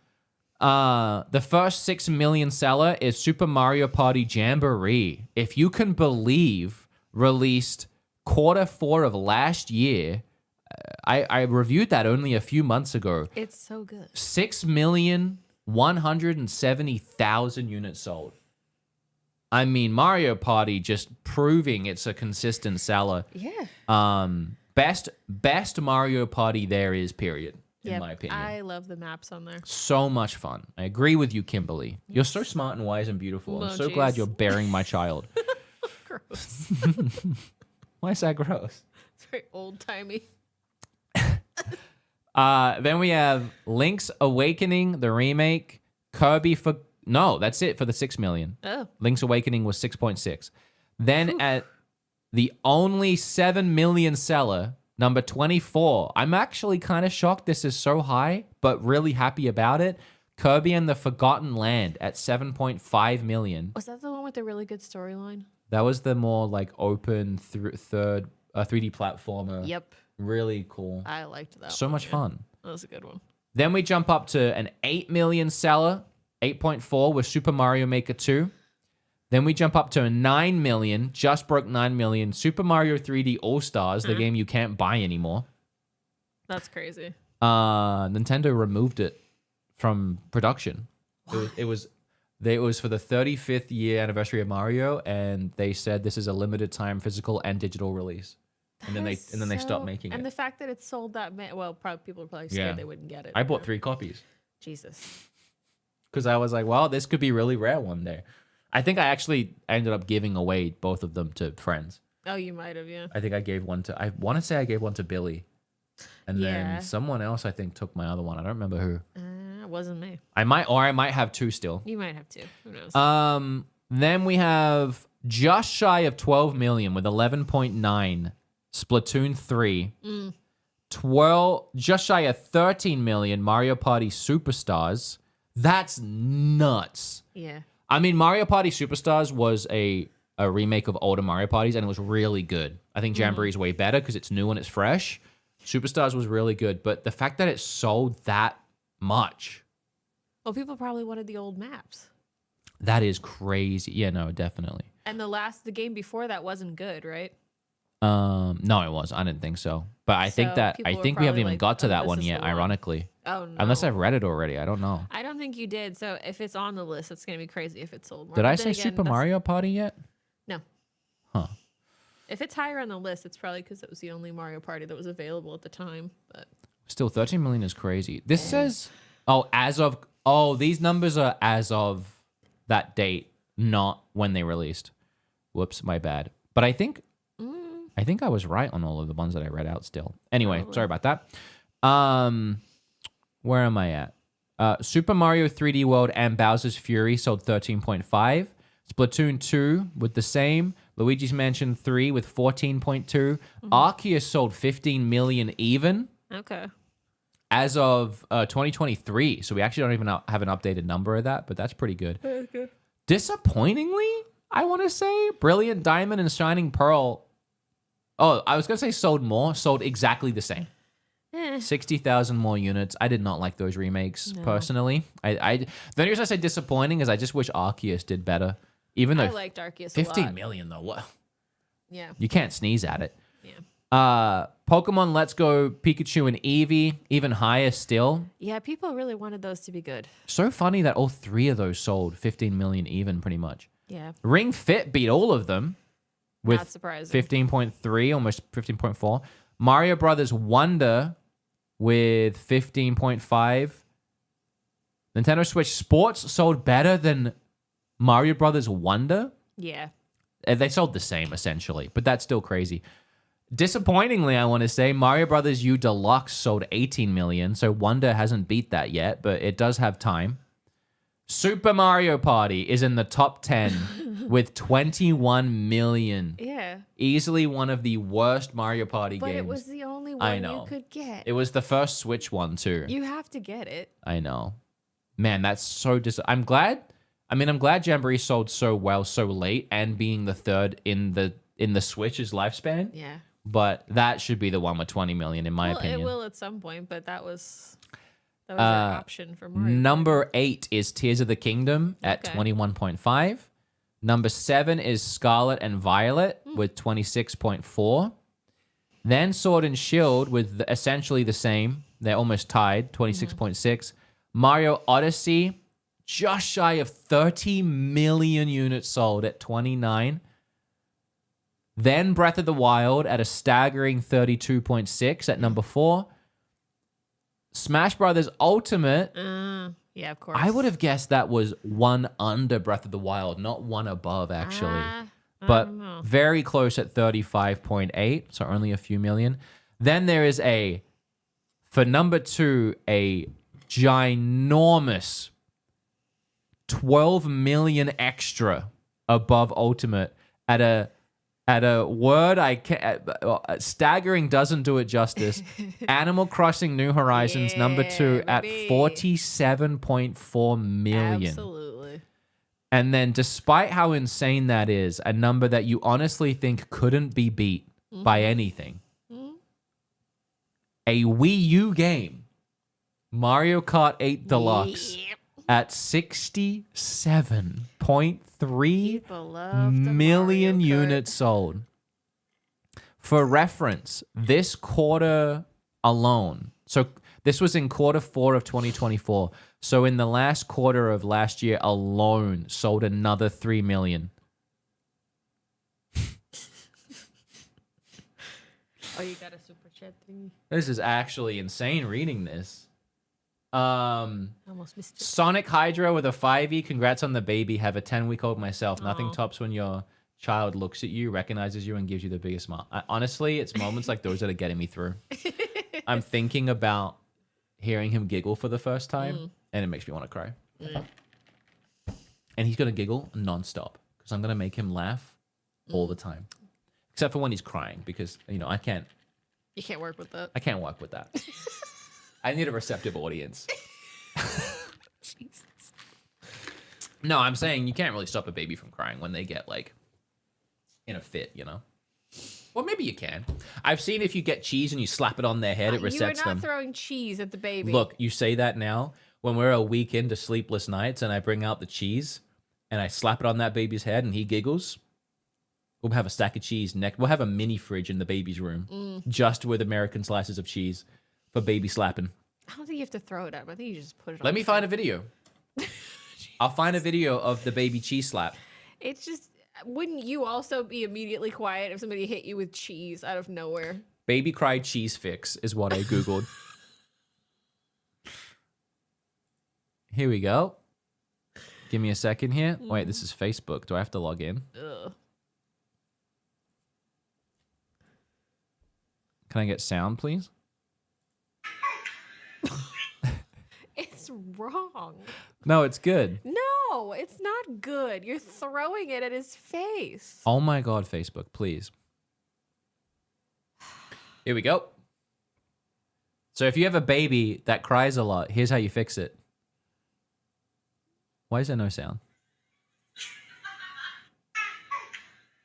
The first 6 million seller is Super Mario Party Jamboree. If you can believe, released Q4 of last year. I reviewed that only a few months ago. It's so good. 6,170,000 units sold. I mean, Mario Party just proving it's a consistent seller. Yeah. Best Mario Party there is, period. In my opinion. I love the maps on there. So much fun. I agree with you, Kimberly. You're so smart and wise and beautiful. I'm so glad Emojis. you're bearing my child. Gross. Why is that gross? It's very old timey. Then we have Link's Awakening, the remake. Kirby for... No, that's it for the 6 million. Oh. Link's Awakening was 6.6. Then at the only 7 million seller... Number 24. I'm actually kind of shocked this is so high, but really happy about it. Kirby and the Forgotten Land at 7.5 million. Was that the one with the really good storyline? That was the more like open 3D platformer. Yep. Really cool. I liked that So one, much yeah. fun. That was a good one. Then we jump up to an 8 million seller, 8.4 with Super Mario Maker 2. Then we jump up to a 9 million, just broke 9 million, Super Mario 3D All-Stars, the game you can't buy anymore. That's crazy. Nintendo removed it from production. It was for the 35th year anniversary of Mario, and they said this is a limited time physical and digital release. And then they stopped making And it. the fact that it sold that well, probably people are probably scared Yeah. they wouldn't get it. I bought 3 copies Jesus. because I was like, well, this could be really rare one day. I think I actually ended up giving away both of them to friends. Oh, you might have, yeah. I think I gave one to, I want to say I gave one to Billy. And Yeah. then someone else, I think, took my other one. I don't remember who. It wasn't me. I might have 2 still. You might have to. Who knows? Then we have just shy of 12 million with 11.9 Splatoon 3. 12, just shy of 13 million Mario Party Superstars. That's nuts. yeah. I mean, Mario Party Superstars was a remake of older Mario Parties, and it was really good. I think Jamboree is way better because it's new and it's fresh. Superstars was really good, but the fact that it sold that much, Well, people probably wanted the old maps. that is crazy. Yeah, no, definitely. And the game before that wasn't good, right? No, it was. I didn't think so. But I think So that people were we haven't probably even like, got to "Oh, that this one is yet, the one." ironically. Oh, no. Unless I've read it already. I don't know. I don't think you did. So if it's on the list, it's going to be crazy if it sold more. Did But I then say again, Super that's- Mario Party yet? No. Huh. If it's higher on the list, it's probably because it was the only Mario Party that was available at the time. But Still, 13 million is crazy. This says, these numbers are as of that date, not when they released. Whoops, my bad. But I think I was right on all of the ones that I read out still. Anyway, sorry about that. Where am I at? Super Mario 3D World and Bowser's Fury sold 13.5. Splatoon 2 with the same. Luigi's Mansion 3 with 14.2. Arceus sold 15 million even. okay. As of 2023. So we actually don't even have an updated number of that, but that's pretty good. Okay. Disappointingly, I want to say Brilliant Diamond and Shining Pearl. Oh, I was going to say sold exactly the same. 60,000 more units. I did not like those remakes personally. The only reason I say disappointing is I just wish Arceus did better. Even though I liked Arceus 15 million though. What? Yeah. You can't sneeze at it. Yeah. Pokemon Let's Go Pikachu and Eevee, even higher still. Yeah, people really wanted those to be good. So funny that all three of those sold 15 million even pretty much. Yeah. Ring Fit beat all of them with Not surprising. 15.3, almost 15.4. Mario Brothers Wonder with 15.5. Nintendo Switch Sports sold better than Mario Brothers Wonder. Yeah. They sold the same essentially, but that's still crazy. Disappointingly, I want to say Mario Brothers U Deluxe sold 18 million, so Wonder hasn't beat that yet, but it does have time. Super Mario Party is in the top 10 with 21 million. Yeah. Easily one of the worst Mario Party But games. it was the only I one know. you could get. It was the first Switch one too. You have to get it. I know. Man, that's so I'm glad Jamboree sold so well so late and being the third in the Switch's lifespan. Yeah. But that should be the one with 20 million in my opinion. It will at some point, but that was their option for Mario. Number 8 is Tears of the Kingdom at 21.5. Number 7 is Scarlet and Violet with 26.4. Then Sword and Shield with essentially the same. They're almost tied, 26.6. Mario Odyssey, just shy of 30 million units sold at 29. Then Breath of the Wild at a staggering 32.6 at number 4. Smash Brothers Ultimate. Yeah, of course. I would have guessed that was one under Breath of the Wild, not one above, actually. But very close at 35.8, so only a few million. Then there is for number 2, a ginormous 12 million extra above Ultimate at a word I can't. Staggering doesn't do it justice. Animal Crossing New Horizons number 2 at 47.4 million. Absolutely. And then, despite how insane that is, a number that you honestly think couldn't be beat by anything, a Wii U game, Mario Kart 8 Deluxe, at 67.3 million units sold. For reference, this quarter alone, so this was in quarter 4 of 2024. So in the last quarter of last year alone, sold another 3 million. Oh, you got a super chat thingy? This is actually insane reading this. Almost missed it. Sonic Hydra with a 5e. Congrats on the baby. Have a 10-week-old myself. Nothing Aw. tops when your child looks at you, recognizes you, and gives you the biggest smile. Honestly, it's moments like those that are getting me through. I'm thinking about hearing him giggle for the first time, and it makes me want to cry. And he's going to giggle nonstop because I'm going to make him laugh all the time. Except for when he's crying because, I can't. You can't work with that. I can't work with that. I need a receptive audience. Jesus. No, I'm saying you can't really stop a baby from crying when they get in a fit, Well, maybe you can. I've seen if you get cheese and you slap it on their head, it resets them. You are not throwing cheese at the baby. Look, you say that now. When we're a week into sleepless nights and I bring out the cheese and I slap it on that baby's head and he giggles, we'll have a stack of cheese next. We'll have a mini fridge in the baby's room just with American slices of cheese for baby slapping. I don't think you have to throw it at him. I think you just put it on. Let me find a video. I'll find a video of the baby cheese slap. It's just, wouldn't you also be immediately quiet if somebody hit you with cheese out of nowhere? Baby cry cheese fix is what I Googled. Here we go. Give me a second here. Wait, this is Facebook. Do I have to log in? Ugh. Can I get sound, please? It's wrong. No, it's good. No, it's not good. You're throwing it at his face. Oh my God, Facebook, please. Here we go. So if you have a baby that cries a lot, here's how you fix it. Why is there no sound?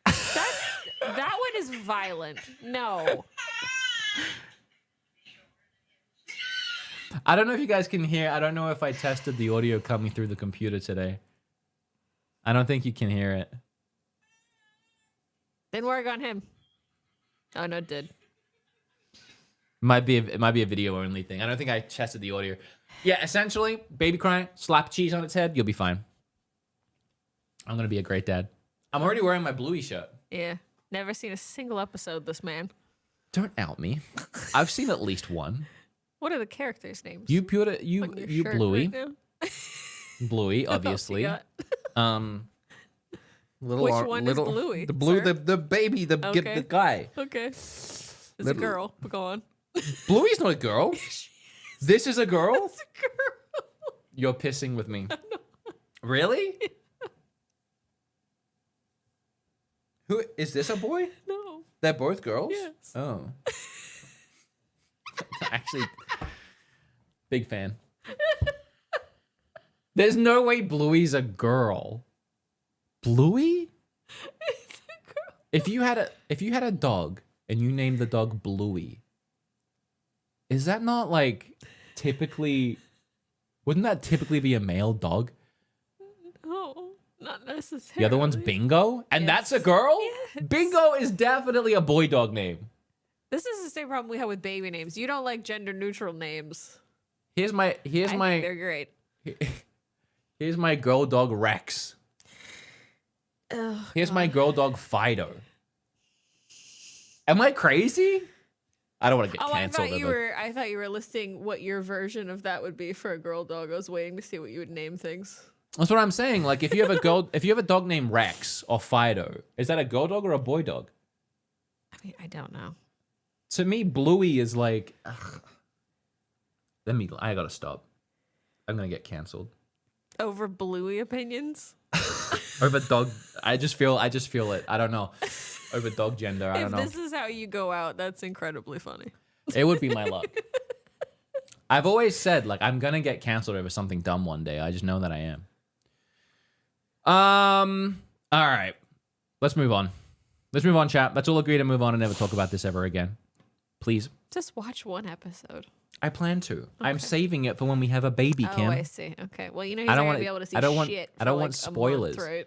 That one is violent. No. I don't know if you guys can hear. I don't know if I tested the audio coming through the computer today. I don't think you can hear it. Didn't work on him. Oh no, it did. It might be a video only thing. I don't think I tested the audio. Yeah, essentially, baby crying, slap cheese on its head, you'll be fine. I'm gonna be a great dad. I'm already wearing my Bluey shirt. Yeah. Never seen a single episode, this man. Don't out me. I've seen at least one. What are the characters' names? You put it. On You your shirt Bluey. right now? Bluey, What else obviously. you got? Little Which one is Bluey, The blue, sir? the baby, the Okay. the guy. Okay. It's a Little- girl, but go on. Bluey's not a girl. This is a girl. It's a girl. You're pissing with me. Really? Who is this? A boy? No. They're both girls. Yes. Oh. Actually, big fan. There's no way Bluey's a girl. Bluey? It's a girl. If you had a dog and you named the dog Bluey, is that not like typically? Wouldn't that typically be a male dog? No, not necessarily. The other one's Bingo, and Yes. that's a girl. Yes. Bingo is definitely a boy dog name. This is the same problem we have with baby names. You don't like gender neutral names. Here's my I think they're great. here's my girl dog Rex. Ugh, Here's my girl dog Fido. Am I crazy? I don't want to get Oh, canceled. I thought you were listing what your version of that would be for a girl dog. I was waiting to see what you would name things. That's what I'm saying. Like if you have a dog named Rex or Fido, is that a girl dog or a boy dog? I mean, I don't know. To me, Bluey is like. Ugh. I gotta stop. I'm gonna get canceled. Over Bluey opinions? Over dog. I just feel it. I don't know. Over dog gender. I don't know. If this is how you go out, that's incredibly funny. It would be my luck. I've always said, like, I'm gonna get canceled over something dumb one day. I just know that I am. All right. Let's move on. Chat. Let's all agree to move on and never talk about this ever again. Please. Just watch one episode. I plan to. I'm saving it for when we have a baby, Kim. Oh, I see. Okay. Well, you know he's I not don't going want- to be able to see I don't want- shit I don't for, want like, a month, spoilers. right?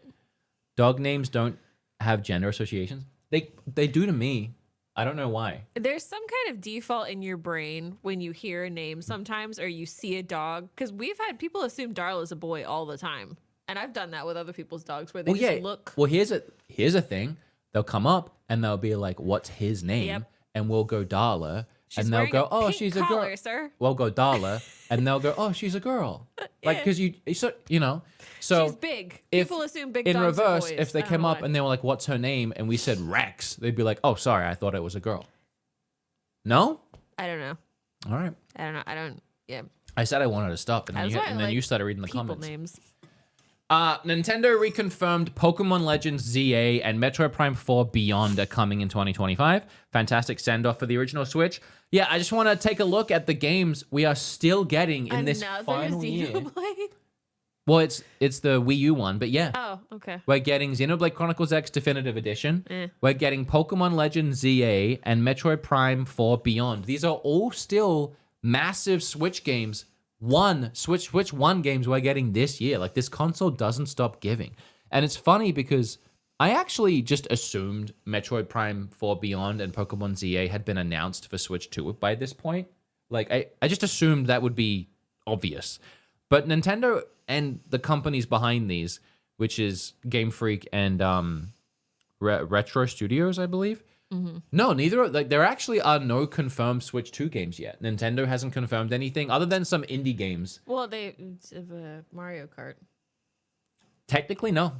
Dog names don't have gender associations. They do to me. I don't know why. There's some kind of default in your brain when you hear a name sometimes or you see a dog. Because we've had people assume Darla's a boy all the time. And I've done that with other people's dogs where they just look. Well, here's a thing. They'll come up and they'll be like, "What's his name?" Yep. And we'll go Darla, She's and they'll wearing go, a "Oh, pink she's a collar, girl." sir. We'll go Darla, and they'll go, "Oh, she's a girl." Like, Yeah. because so She's big. if- People assume big in dogs are reverse, boys. if they I don't came know up why. and they were like, "What's her name?" and we said Rex, they'd be like, "Oh, sorry, I thought it was a girl." No? I don't know. All right. Yeah. I said I wanted to stop, and then, That's why I and then you like started reading the People comments. names. Nintendo reconfirmed Pokemon Legends ZA and Metroid Prime 4 Beyond are coming in 2025. Fantastic send-off for the original Switch. Yeah, I just want to take a look at the games we are still getting in this final year. Xenoblade? Well, it's the Wii U one, but yeah. Oh, okay. We're getting Xenoblade Chronicles X Definitive Edition. Eh. We're getting Pokemon Legends ZA and Metroid Prime 4 Beyond. These are all still massive Switch games. Switch 1 games we're getting this year. Like, this console doesn't stop giving. And it's funny because I actually just assumed Metroid Prime 4 Beyond and Pokemon ZA had been announced for Switch 2 by this point. Like, I just assumed that would be obvious. But Nintendo and the companies behind these, which is Game Freak and Retro Studios, I believe. No, neither. Like, there actually are no confirmed Switch 2 games yet. Nintendo hasn't confirmed anything other than some indie games. Well, they have Mario Kart. Technically, no.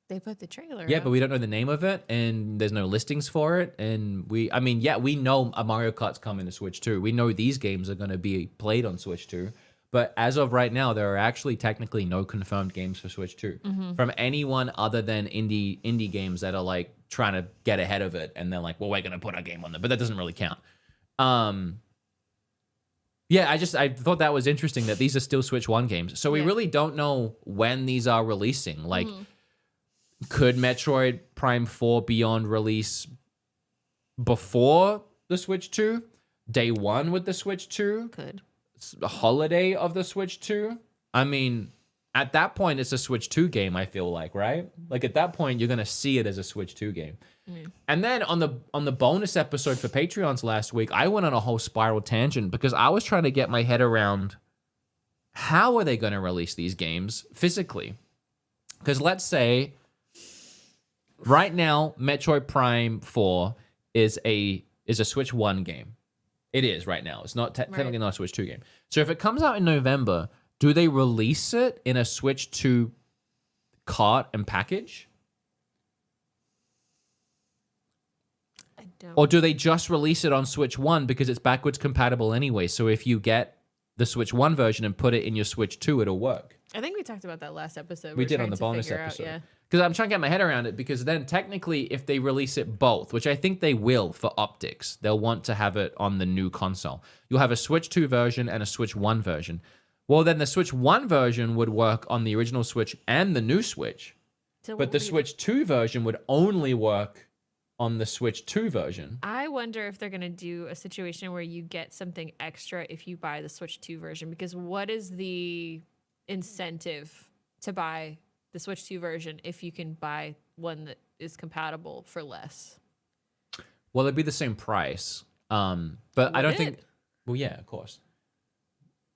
They put the trailer. Yeah, out. but we don't know the name of it, and there's no listings for it. And we know a Mario Kart's coming to Switch 2. We know these games are going to be played on Switch 2. But as of right now, there are actually technically no confirmed games for Switch 2 from anyone other than indie games that are like trying to get ahead of it, and they're like, well, we're going to put our game on there, but that doesn't really count. Yeah, I thought that was interesting that these are still Switch 1 games. So we really don't know when these are releasing. Like, could Metroid Prime 4 Beyond release before the Switch 2? Day one with the Switch 2? Could. The holiday of the Switch 2? I mean, at that point, it's a Switch 2 game, I feel like, right? Like, at that point, you're going to see it as a Switch 2 game. And then on the bonus episode for Patreons last week, I went on a whole spiral tangent because I was trying to get my head around how are they going to release these games physically? Because let's say right now, Metroid Prime 4 is a Switch 1 game. It is right now. It's not technically not a Switch 2 game. So if it comes out in November, do they release it in a Switch 2 cart and package? I don't. Or do they just release it on Switch 1 because it's backwards compatible anyway? So if you get the Switch 1 version and put it in your Switch 2, it'll work. I think we talked about that last episode. We did on the bonus episode. Because I'm trying to get my head around it, because then technically if they release it both, which I think they will for optics, they'll want to have it on the new console. You'll have a Switch 2 version and a Switch 1 version. Well, then the Switch 1 version would work on the original Switch and the new Switch. But the Switch 2 version would only work on the Switch 2 version. I wonder if they're going to do a situation where you get something extra if you buy the Switch 2 version, because what is the incentive to buy the Switch 2 version if you can buy one that is compatible for less? Well, it'd be the same price. But I don't think... Well, yeah, of course.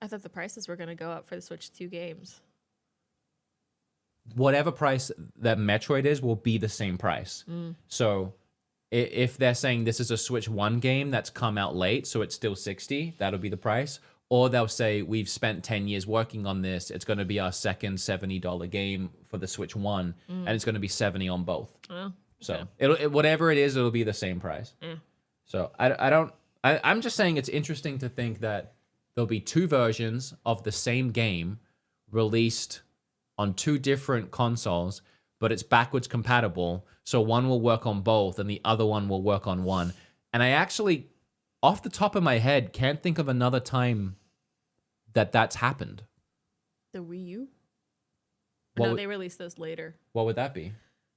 I thought the prices were going to go up for the Switch 2 games. Whatever price that Metroid is will be the same price. So if they're saying this is a Switch 1 game that's come out late, so it's still $60, that'll be the price. Or they'll say, we've spent 10 years working on this. It's going to be our second $70 game for the Switch 1, and it's going to be $70 on both. Oh, okay. So whatever it is, it'll be the same price. So I'm just saying it's interesting to think that there'll be two versions of the same game released on two different consoles, but it's backwards compatible. So one will work on both and the other one will work on one. And I actually, off the top of my head, can't think of another time that's happened. The Wii U? No, they released those later. What would that be?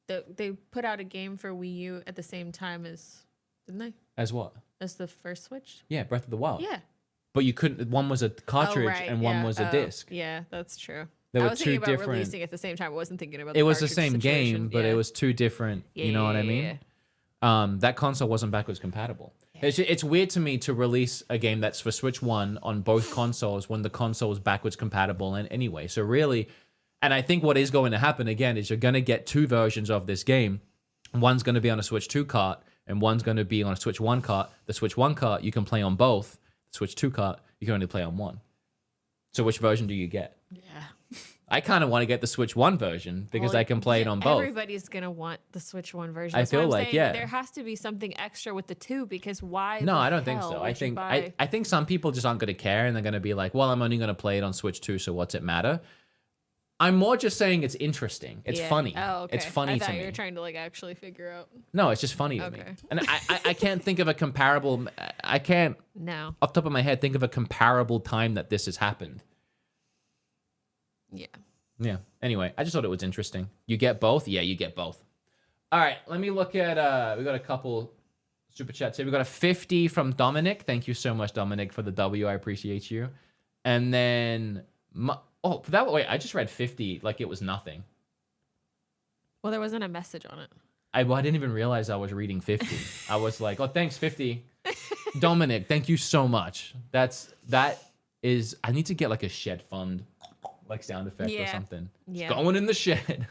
They put out a game for Wii U at the same time as, didn't they? As what? As the first Switch? Yeah, Breath of the Wild. Yeah. But you couldn't, one was a cartridge and one was a disc. Yeah, that's true. There I were was two thinking about different... releasing at the same time. I wasn't thinking about it the was the cartridge same situation. game, but it was two different, you know what I mean? That console wasn't backwards compatible. It's weird to me to release a game that's for Switch 1 on both consoles when the console is backwards compatible and anyway. So really, and I think what is going to happen again is you're going to get two versions of this game. One's going to be on a Switch 2 cart and one's going to be on a Switch 1 cart. The Switch 1 cart you can play on both. The Switch 2 cart you can only play on one. So which version do you get? Yeah. I kind of want to get the Switch 1 version because I can play it on both. Everybody's going to want the Switch 1 version. I feel like, yeah. There has to be something extra with the 2 because why? No, I don't think so. I think some people just aren't going to care and they're going to be like, well, I'm only going to play it on Switch 2, so what's it matter? I'm more just saying it's interesting. It's funny. Oh, okay. It's funny to me. I thought you were trying to like actually figure out. No, it's just funny to me. And I can't think of a comparable... I can't, off the top of my head, think of a comparable time that this has happened. Yeah. Yeah. Anyway, I just thought it was interesting. You get both? Yeah, you get both. All right, let me look at... we got a couple super chats here. We got a 50 from Dominic. Thank you so much, Dominic, for the W. I appreciate you. And then... wait, I just read 50 like it was nothing. Well, there wasn't a message on it. I didn't even realize I was reading 50. I was like, oh, thanks, 50. Dominic, thank you so much. That is... I need to get like a shed fund, like sound effect or something. Yeah. It's going in the shed.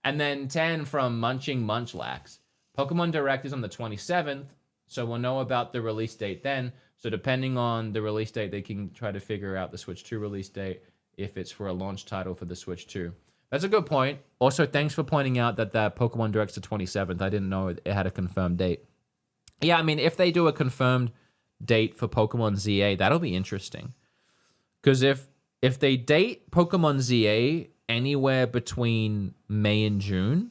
And then 10 from Munching Munchlax. Pokemon Direct is on the 27th, so we'll know about the release date then. So depending on the release date, they can try to figure out the Switch 2 release date if it's for a launch title for the Switch 2. That's a good point. Also, thanks for pointing out that Pokemon Direct's the 27th. I didn't know it had a confirmed date. Yeah, I mean, if they do a confirmed date for Pokemon ZA, that'll be interesting. Because if they date Pokemon ZA anywhere between May and June,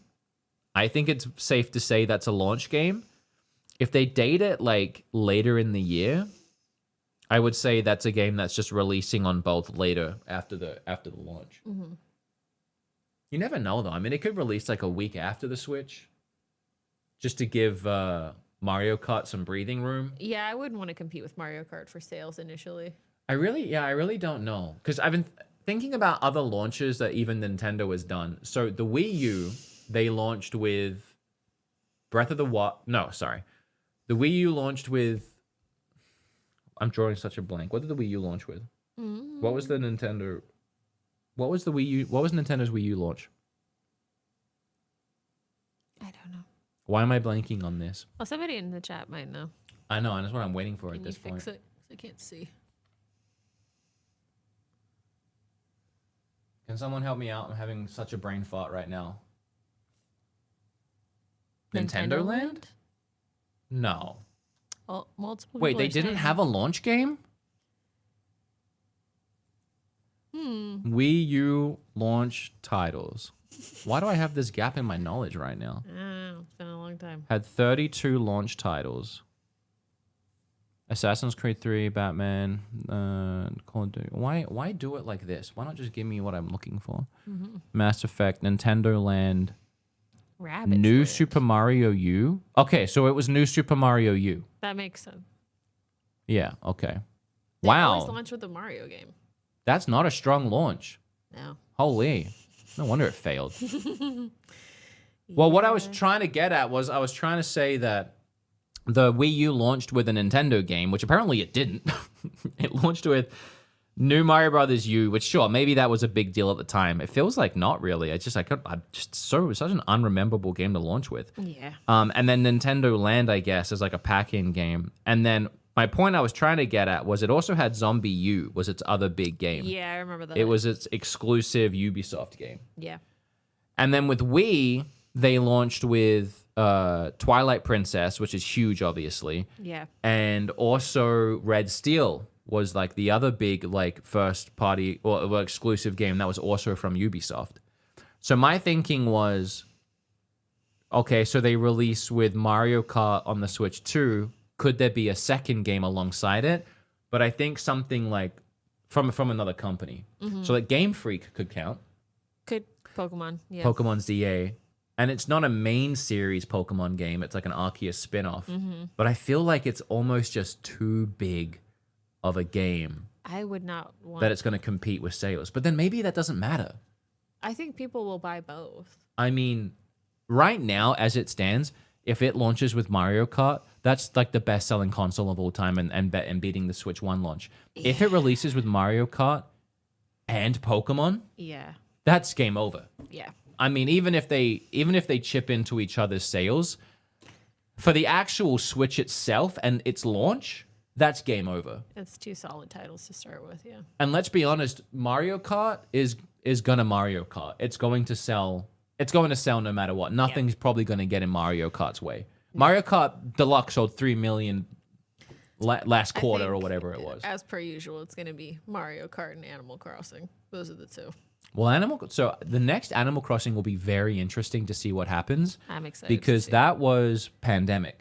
I think it's safe to say that's a launch game. If they date it like later in the year, I would say that's a game that's just releasing on both later after the launch. Mm-hmm. You never know though. I mean, it could release like a week after the Switch, just to give Mario Kart some breathing room. Yeah, I wouldn't want to compete with Mario Kart for sales initially. I really don't know, because I've been thinking about other launches that even Nintendo has done. So the Wii U, they launched with Breath of the Wild. No, sorry. The Wii U launched with... I'm drawing such a blank. What did the Wii U launch with? What was the Nintendo... What was the Wii U... What was Nintendo's Wii U launch? I don't know. Why am I blanking on this? Well, somebody in the chat might know. I know, and that's what I'm waiting for Can at this you point. fix it? I can't see. Can someone help me out? I'm having such a brain fart right now. Nintendo Land? No. Well, multiple. Wait, people they are didn't saying- have a launch game? Wii U launch titles. Why do I have this gap in my knowledge right now? It's been a long time. Had 32 launch titles. Assassin's Creed 3, Batman, Call of Duty. Why do it like this? Why not just give me what I'm looking for? Mass Effect, Nintendo Land, Rabbit. New Super Mario U. Okay, so it was New Super Mario U. That makes sense. Yeah, okay. They always Wow. launch with a Mario game. That's not a strong launch. No. Holy. No wonder it failed. Well, what I was trying to get at was I was trying to say that the Wii U launched with a Nintendo game, which apparently it didn't. It launched with New Mario Brothers U, which sure, maybe that was a big deal at the time. It feels like not really. Such an unrememberable game to launch with. Yeah. And then Nintendo Land, I guess, is like a pack-in game. And then my point I was trying to get at was it also had Zombie U, was its other big game. Yeah, I remember that. It was its exclusive Ubisoft game. Yeah. And then with Wii, they launched with Twilight Princess, which is huge, obviously. Yeah. And also Red Steel was like the other big like first party or exclusive game that was also from Ubisoft. So my thinking was, okay, so they release with Mario Kart on the Switch 2. Could there be a second game alongside it? But I think something like from another company. So like Game Freak could count. Could Pokemon. Yeah. Pokemon ZA. And it's not a main series Pokemon game. It's like an Arceus spin-off. But I feel like it's almost just too big of a game I would not want that it's going to compete with sales. But then maybe that doesn't matter. I think people will buy both. I mean, right now, as it stands, if it launches with Mario Kart, that's like the best-selling console of all time and beating the Switch 1 launch. If it releases with Mario Kart and Pokemon, Yeah. that's game over. Yeah. I mean, even if they chip into each other's sales, for the actual Switch itself and its launch, that's game over. It's two solid titles to start with, yeah. And let's be honest, Mario Kart is gonna Mario Kart. It's going to sell. It's going to sell no matter what. Nothing's probably going to get in Mario Kart's way. Mario Kart Deluxe sold 3 million last quarter or think, whatever it was. As per usual, it's going to be Mario Kart and Animal Crossing. Those are the two. Well, so the next Animal Crossing will be very interesting to see what happens I'm excited because to see. that was pandemic.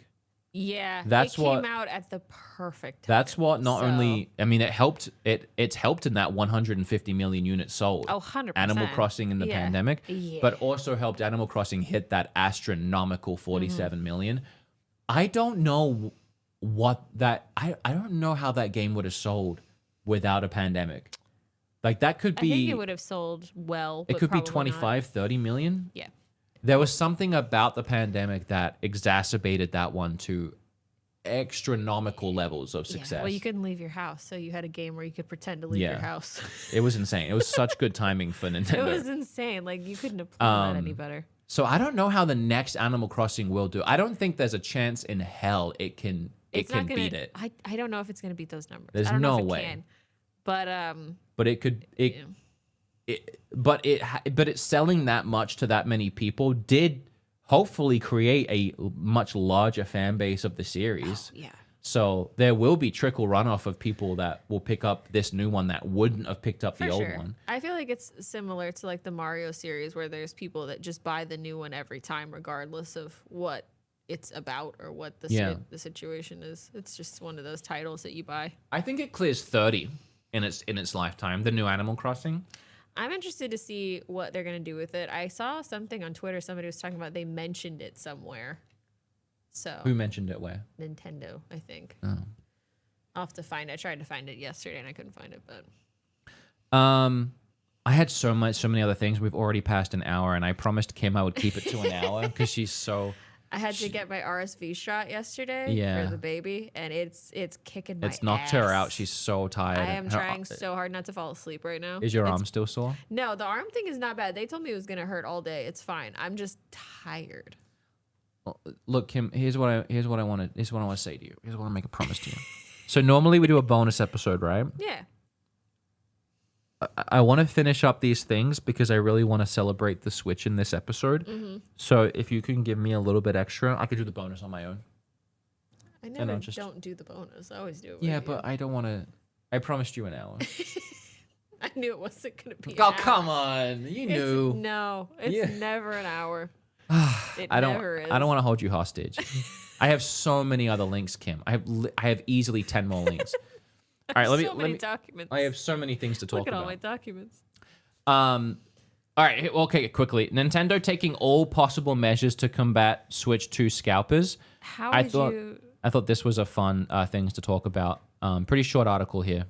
Yeah, That's it what- came out at the perfect time. That's what not So- only, I mean, it's helped in that 150 million units sold. Oh, 100%. Animal Crossing in the Yeah. pandemic, Yeah. but also helped Animal Crossing hit that astronomical 47 million. I don't know I don't know how that game would have sold without a pandemic. Like that could I be, think it would have sold well. it but could be probably not. 25, 30 million. Yeah. There was something about the pandemic that exacerbated that one to astronomical levels of success. Yeah. Well, you couldn't leave your house, so you had a game where you could pretend to leave your Yeah. house. It was insane. It was such good timing for It Nintendo. was insane. Like you couldn't have planned that any better. So I don't know how the next Animal Crossing will do. I don't think there's a chance in hell it can beat it. I don't know if it's gonna beat those numbers. There's I don't know no if it way. can. But But it could. But it's selling that much to that many people did hopefully create a much larger fan base of the series. yeah. So there will be trickle runoff of people that will pick up this new one that wouldn't have picked up the old one. I feel like it's similar to like the Mario series where there's people that just buy the new one every time, regardless of what it's about or what the situation is. It's just one of those titles that you buy. I think it clears 30 in its lifetime, the new Animal Crossing. I'm interested to see what they're going to do with it. I saw something on Twitter. Somebody was talking about they mentioned it somewhere. So Who mentioned it where? Nintendo, I think. Oh. I'll have to find it. I tried to find it yesterday and I couldn't find it, but I had so many other things. We've already passed an hour, and I promised Kim I would keep it to an hour because she's so. I had to get my RSV shot yesterday for the baby, and it's kicking my ass. It's knocked her out. She's so tired. I am trying so hard not to fall asleep right now. Is your arm still sore? No, the arm thing is not bad. They told me it was gonna hurt all day. It's fine. I'm just tired. Look, Kim. Here's what I want to say to you. Here's what I want to make a promise to you. So normally we do a bonus episode, right? Yeah. I want to finish up these things because I really want to celebrate the Switch in this episode. Mm-hmm. So if you can give me a little bit extra, I could do the bonus on my own. I never don't do the bonus. I always do it. Yeah, but I don't want to. I promised you an hour. I knew it wasn't going to be. Oh, come on! You knew. It's never an hour. I don't want to hold you hostage. I have so many other links, Kim. I have easily 10 more links. All right, let me. Documents. I have so many things to talk about. Look at all my documents. All right, okay, quickly. Nintendo taking all possible measures to combat Switch 2 scalpers. I thought this was a fun things to talk about. Pretty short article here.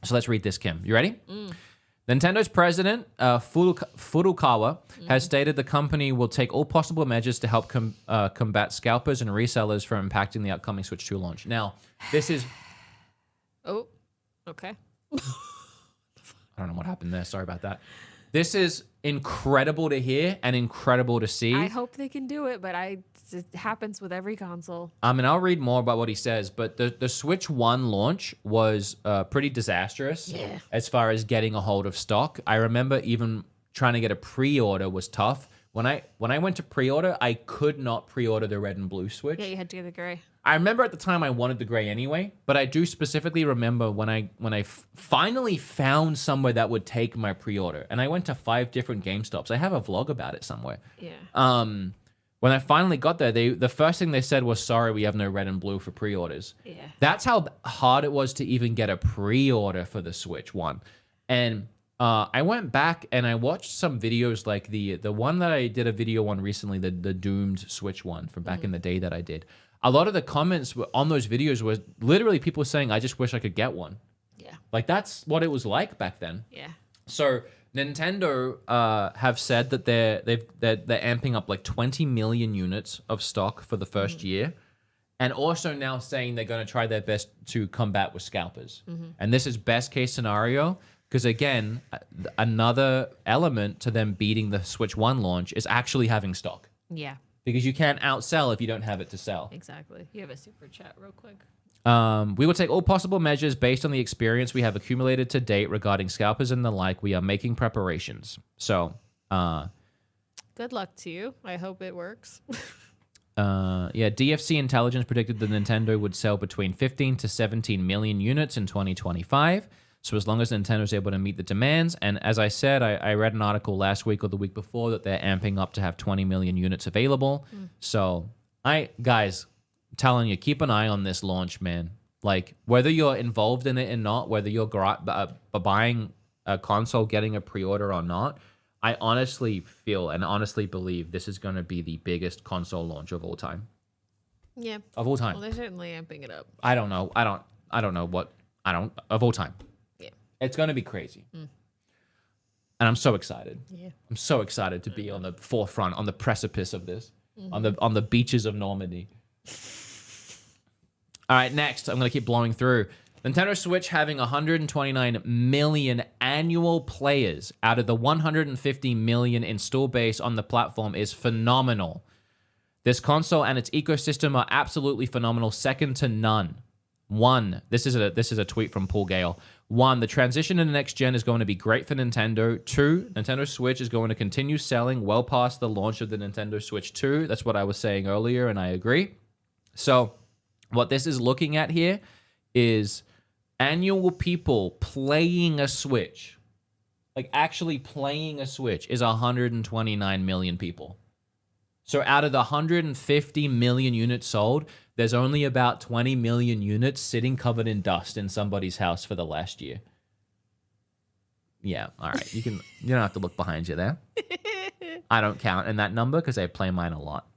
So let's read this, Kim. You ready? Nintendo's president, Furukawa, has stated the company will take all possible measures to help combat scalpers and resellers from impacting the upcoming Switch 2 launch. Now, this is... Oh, okay. I don't know what happened there. Sorry about that. This is incredible to hear and incredible to see. I hope they can do it, but it happens with every console. I mean, I'll read more about what he says, but the Switch 1 launch was pretty disastrous as far as getting a hold of stock. I remember even trying to get a pre-order was tough. When I went to pre-order, I could not pre-order the red and blue Switch. Yeah, you had to get the gray. I remember at the time I wanted the gray anyway, but I do specifically remember when I finally found somewhere that would take my pre-order, and I went to 5 different GameStops. I have a vlog about it somewhere. Yeah. When I finally got there, the first thing they said was, "Sorry, we have no red and blue for pre-orders." Yeah. That's how hard it was to even get a pre-order for the Switch 1. And I went back and I watched some videos like the one that I did a video on recently, the doomed Switch one from back in the day that I did. A lot of the comments on those videos was literally people saying, "I just wish I could get one." Yeah. Like that's what it was like back then. Yeah. So Nintendo have said that they're amping up like 20 million units of stock for the first year, and also now saying they're going to try their best to combat with scalpers. And this is best case scenario because again, another element to them beating the Switch 1 launch is actually having stock. Yeah. Because you can't outsell if you don't have it to sell. Exactly. You have a super chat real quick. We will take all possible measures based on the experience we have accumulated to date regarding scalpers and the like. We are making preparations. So, good luck to you. I hope it works. DFC Intelligence predicted that Nintendo would sell between 15 to 17 million units in 2025. So as long as Nintendo is able to meet the demands, and as I said, I read an article last week or the week before that they're amping up to have 20 million units available. So guys, telling you, keep an eye on this launch, man. Like whether you're involved in it or not, whether you're buying a console, getting a pre-order or not, I honestly feel and honestly believe this is going to be the biggest console launch of all time. Yeah. Of all time. Well, they're certainly amping it up. I don't know of all time. Yeah. It's going to be crazy. And I'm so excited. Yeah. I'm so excited to be on the forefront, on the precipice of this, on the beaches of Normandy. All right, next, I'm going to keep blowing through. Nintendo Switch having 129 million annual players out of the 150 million install base on the platform is phenomenal. This console and its ecosystem are absolutely phenomenal, second to none. One, this is a tweet from Paul Gale. One, the transition to the next gen is going to be great for Nintendo. Two, Nintendo Switch is going to continue selling well past the launch of the Nintendo Switch 2. That's what I was saying earlier, and I agree. So what this is looking at here is annual people playing a Switch, like actually playing a Switch, is 129 million people. So out of the 150 million units sold, there's only about 20 million units sitting covered in dust in somebody's house for the last year. Yeah, all right. You don't have to look behind you there. I don't count in that number because I play mine a lot.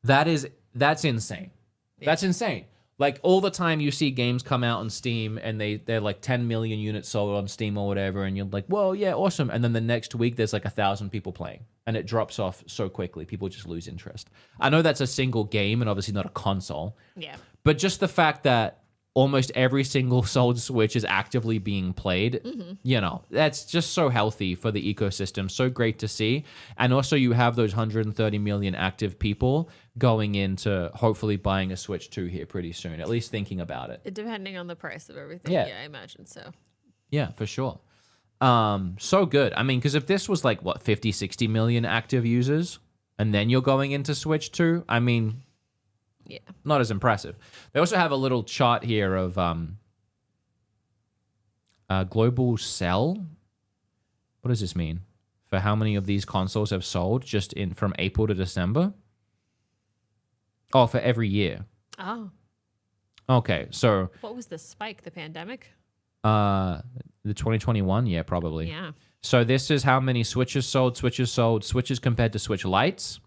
That's insane. Yeah. That's insane. Like all the time you see games come out on Steam and they're like 10 million units sold on Steam or whatever, and you're like, well, yeah, awesome. And then the next week there's like 1,000 people playing and it drops off so quickly. People just lose interest. I know that's a single game and obviously not a console. Yeah. But just the fact that almost every single sold Switch is actively being played, you know, that's just so healthy for the ecosystem. So great to see. And also you have those 130 million active people going into hopefully buying a Switch 2 here pretty soon, at least thinking about it. Depending on the price of everything. Yeah, I imagine so. Yeah, for sure. So good. I mean, because if this was like, what, 50, 60 million active users, and then you're going into Switch 2, I mean, yeah, not as impressive. They also have a little chart here of global sell. What does this mean? For how many of these consoles have sold just in from April to December? Oh, for every year. Oh. Okay, so what was the spike? The pandemic? The 2021, yeah, probably. Yeah. So this is how many Switches sold, Switches compared to Switch Lites.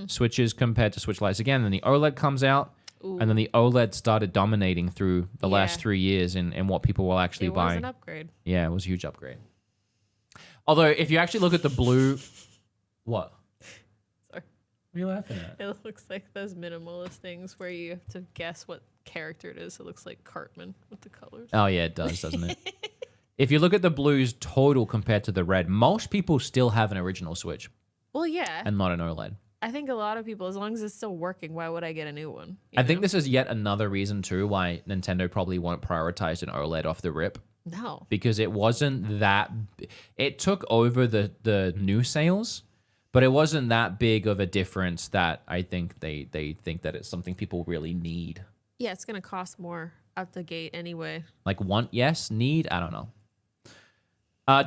Switches compared to Switch Lites again. Then the OLED comes out, and then the OLED started dominating through the last 3 years in what people will actually buy. It was an upgrade. Yeah, it was a huge upgrade. Although, if you actually look at the blue... What? Sorry. What are you laughing at? It looks like those minimalist things where you have to guess what character it is. It looks like Cartman with the colors. Oh, yeah, it does, doesn't it? If you look at the blues total compared to the red, most people still have an original Switch. Well, yeah. And not an OLED. I think a lot of people, as long as it's still working, why would I get a new one? I think this is yet another reason, too, why Nintendo probably won't prioritize an OLED off the rip. No. Because it wasn't that... It took over the new sales, but it wasn't that big of a difference that I think they think that it's something people really need. Yeah, it's going to cost more out the gate anyway. Like want, yes, need, I don't know.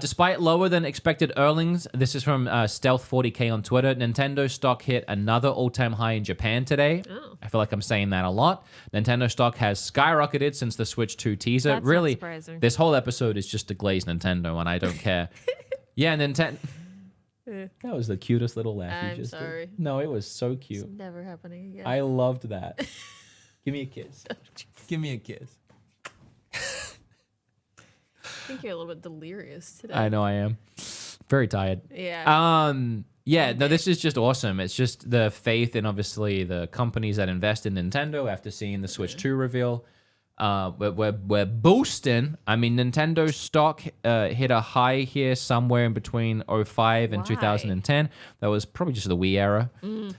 Despite lower than expected earnings, this is from Stealth40K on Twitter, Nintendo stock hit another all-time high in Japan today. Oh. I feel like I'm saying that a lot. Nintendo stock has skyrocketed since the Switch 2 teaser. That's really, not surprising. This whole episode is just to glaze Nintendo, and I don't care. Yeah, Nintendo... That was the cutest little laugh you just did. No, it was so cute. It's never happening again. I loved that. Give me a kiss. Give me a kiss. I think you're a little bit delirious today. I know I am. Very tired. Yeah. Yeah, no, this is just awesome. It's just the faith in obviously the companies that invest in Nintendo after seeing the Switch 2 reveal. We're boosting. I mean, Nintendo stock hit a high here somewhere in between 2005 and 2010. That was probably just the Wii era.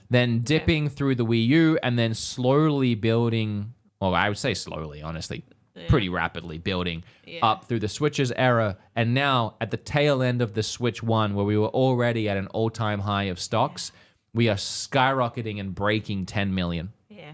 Then dipping through the Wii U and then slowly building, well, I would say slowly, honestly, pretty rapidly building up through the Switch's era. And now at the tail end of the Switch 1, where we were already at an all-time high of stocks, we are skyrocketing and breaking 10 million. Yeah.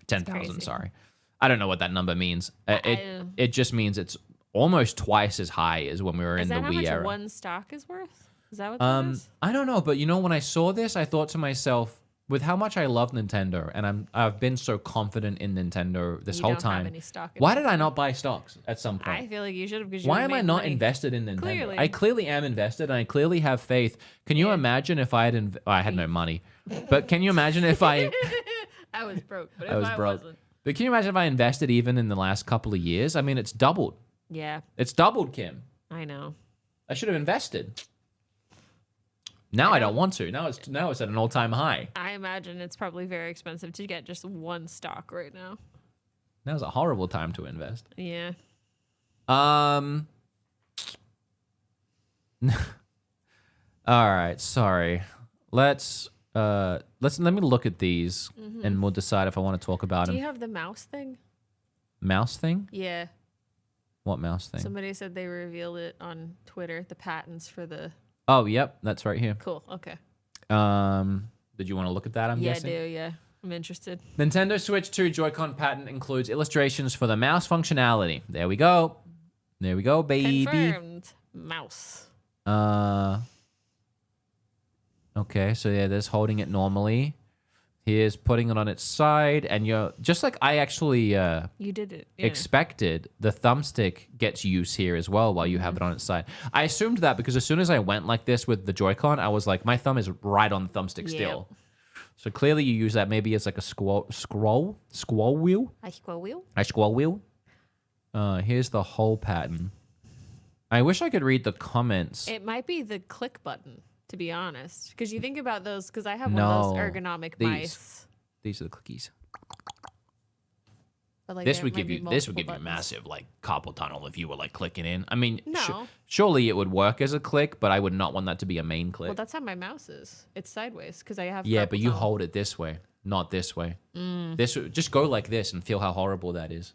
10,000, sorry. I don't know what that number means. It just means it's almost twice as high as when we were in the Wii era. Is that how much one stock is worth? Is that what that is? I don't know, but you know, when I saw this, I thought to myself, with how much I love Nintendo, and I've been so confident in Nintendo this whole time. Have any stock in why did I not buy stocks at some point? I feel like you should have. Why am I not invested in Nintendo? Clearly. I clearly am invested, and I clearly have faith. Can you imagine if I had? I had no money, but can you imagine if I? I was broke, but I was broke. Wasn't. But can you imagine if I invested even in the last couple of years? I mean, it's doubled. Yeah. It's doubled, Kim. I know. I should have invested. Now I don't want to. Now it's at an all-time high. I imagine it's probably very expensive to get just one stock right now. Now's a horrible time to invest. Yeah. All right, sorry. Let me look at these and we'll decide if I want to talk about Do them. you have the mouse thing? Mouse thing? Yeah. What mouse thing? Somebody said they revealed it on Twitter, the patents for the... Oh, yep, that's right here. Cool, okay. Did you want to look at that, I'm guessing? Yeah, I do, yeah. I'm interested. Nintendo Switch 2 Joy-Con patent includes illustrations for the mouse functionality. There we go. There we go, baby. Confirmed. Mouse. Okay, so yeah, there's holding it normally. Here's putting it on its side, and you're just like I actually You did it. Yeah. expected. The thumbstick gets use here as well while you have it on its side. I assumed that because as soon as I went like this with the Joy-Con, I was like, my thumb is right on the thumbstick still. So clearly you use that maybe as like a squall wheel. I squirrel wheel. A squall wheel. Here's the whole pattern. I wish I could read the comments. It might be the click button, to be honest. Because you think about those, because I have one of those ergonomic mice. These are the cookies. But like This there would might give be you a multiple massive like carpal tunnel if you were like clicking in. I mean, No. surely it would work as a click, but I would not want that to be a main click. Well, that's how my mouse is. It's sideways because I have. Yeah, carpal but you tunnel. hold it this way, not this way. This just go like this and feel how horrible that is.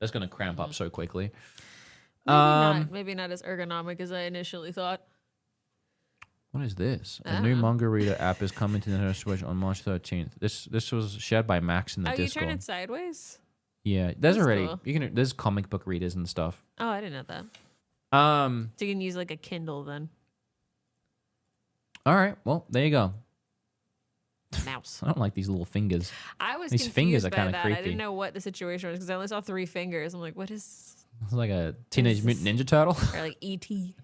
That's gonna cramp up so quickly. Maybe not as ergonomic as I initially thought. What is this? I A don't new know. manga reader app is coming to Nintendo Switch on March 13th. This was shared by Max in the Oh, you Discord. turn it sideways? Yeah, there's That's already cool. there's comic book readers and stuff. Oh, I didn't know that. So you can use like a Kindle then. All right, well there you go. Mouse. I don't like these little fingers. I was These confused fingers are by kinda that. I creepy. didn't know what the situation was because I only saw 3 fingers. I'm like, what is... It's like a Teenage is Mutant Ninja Turtle. Or like E.T.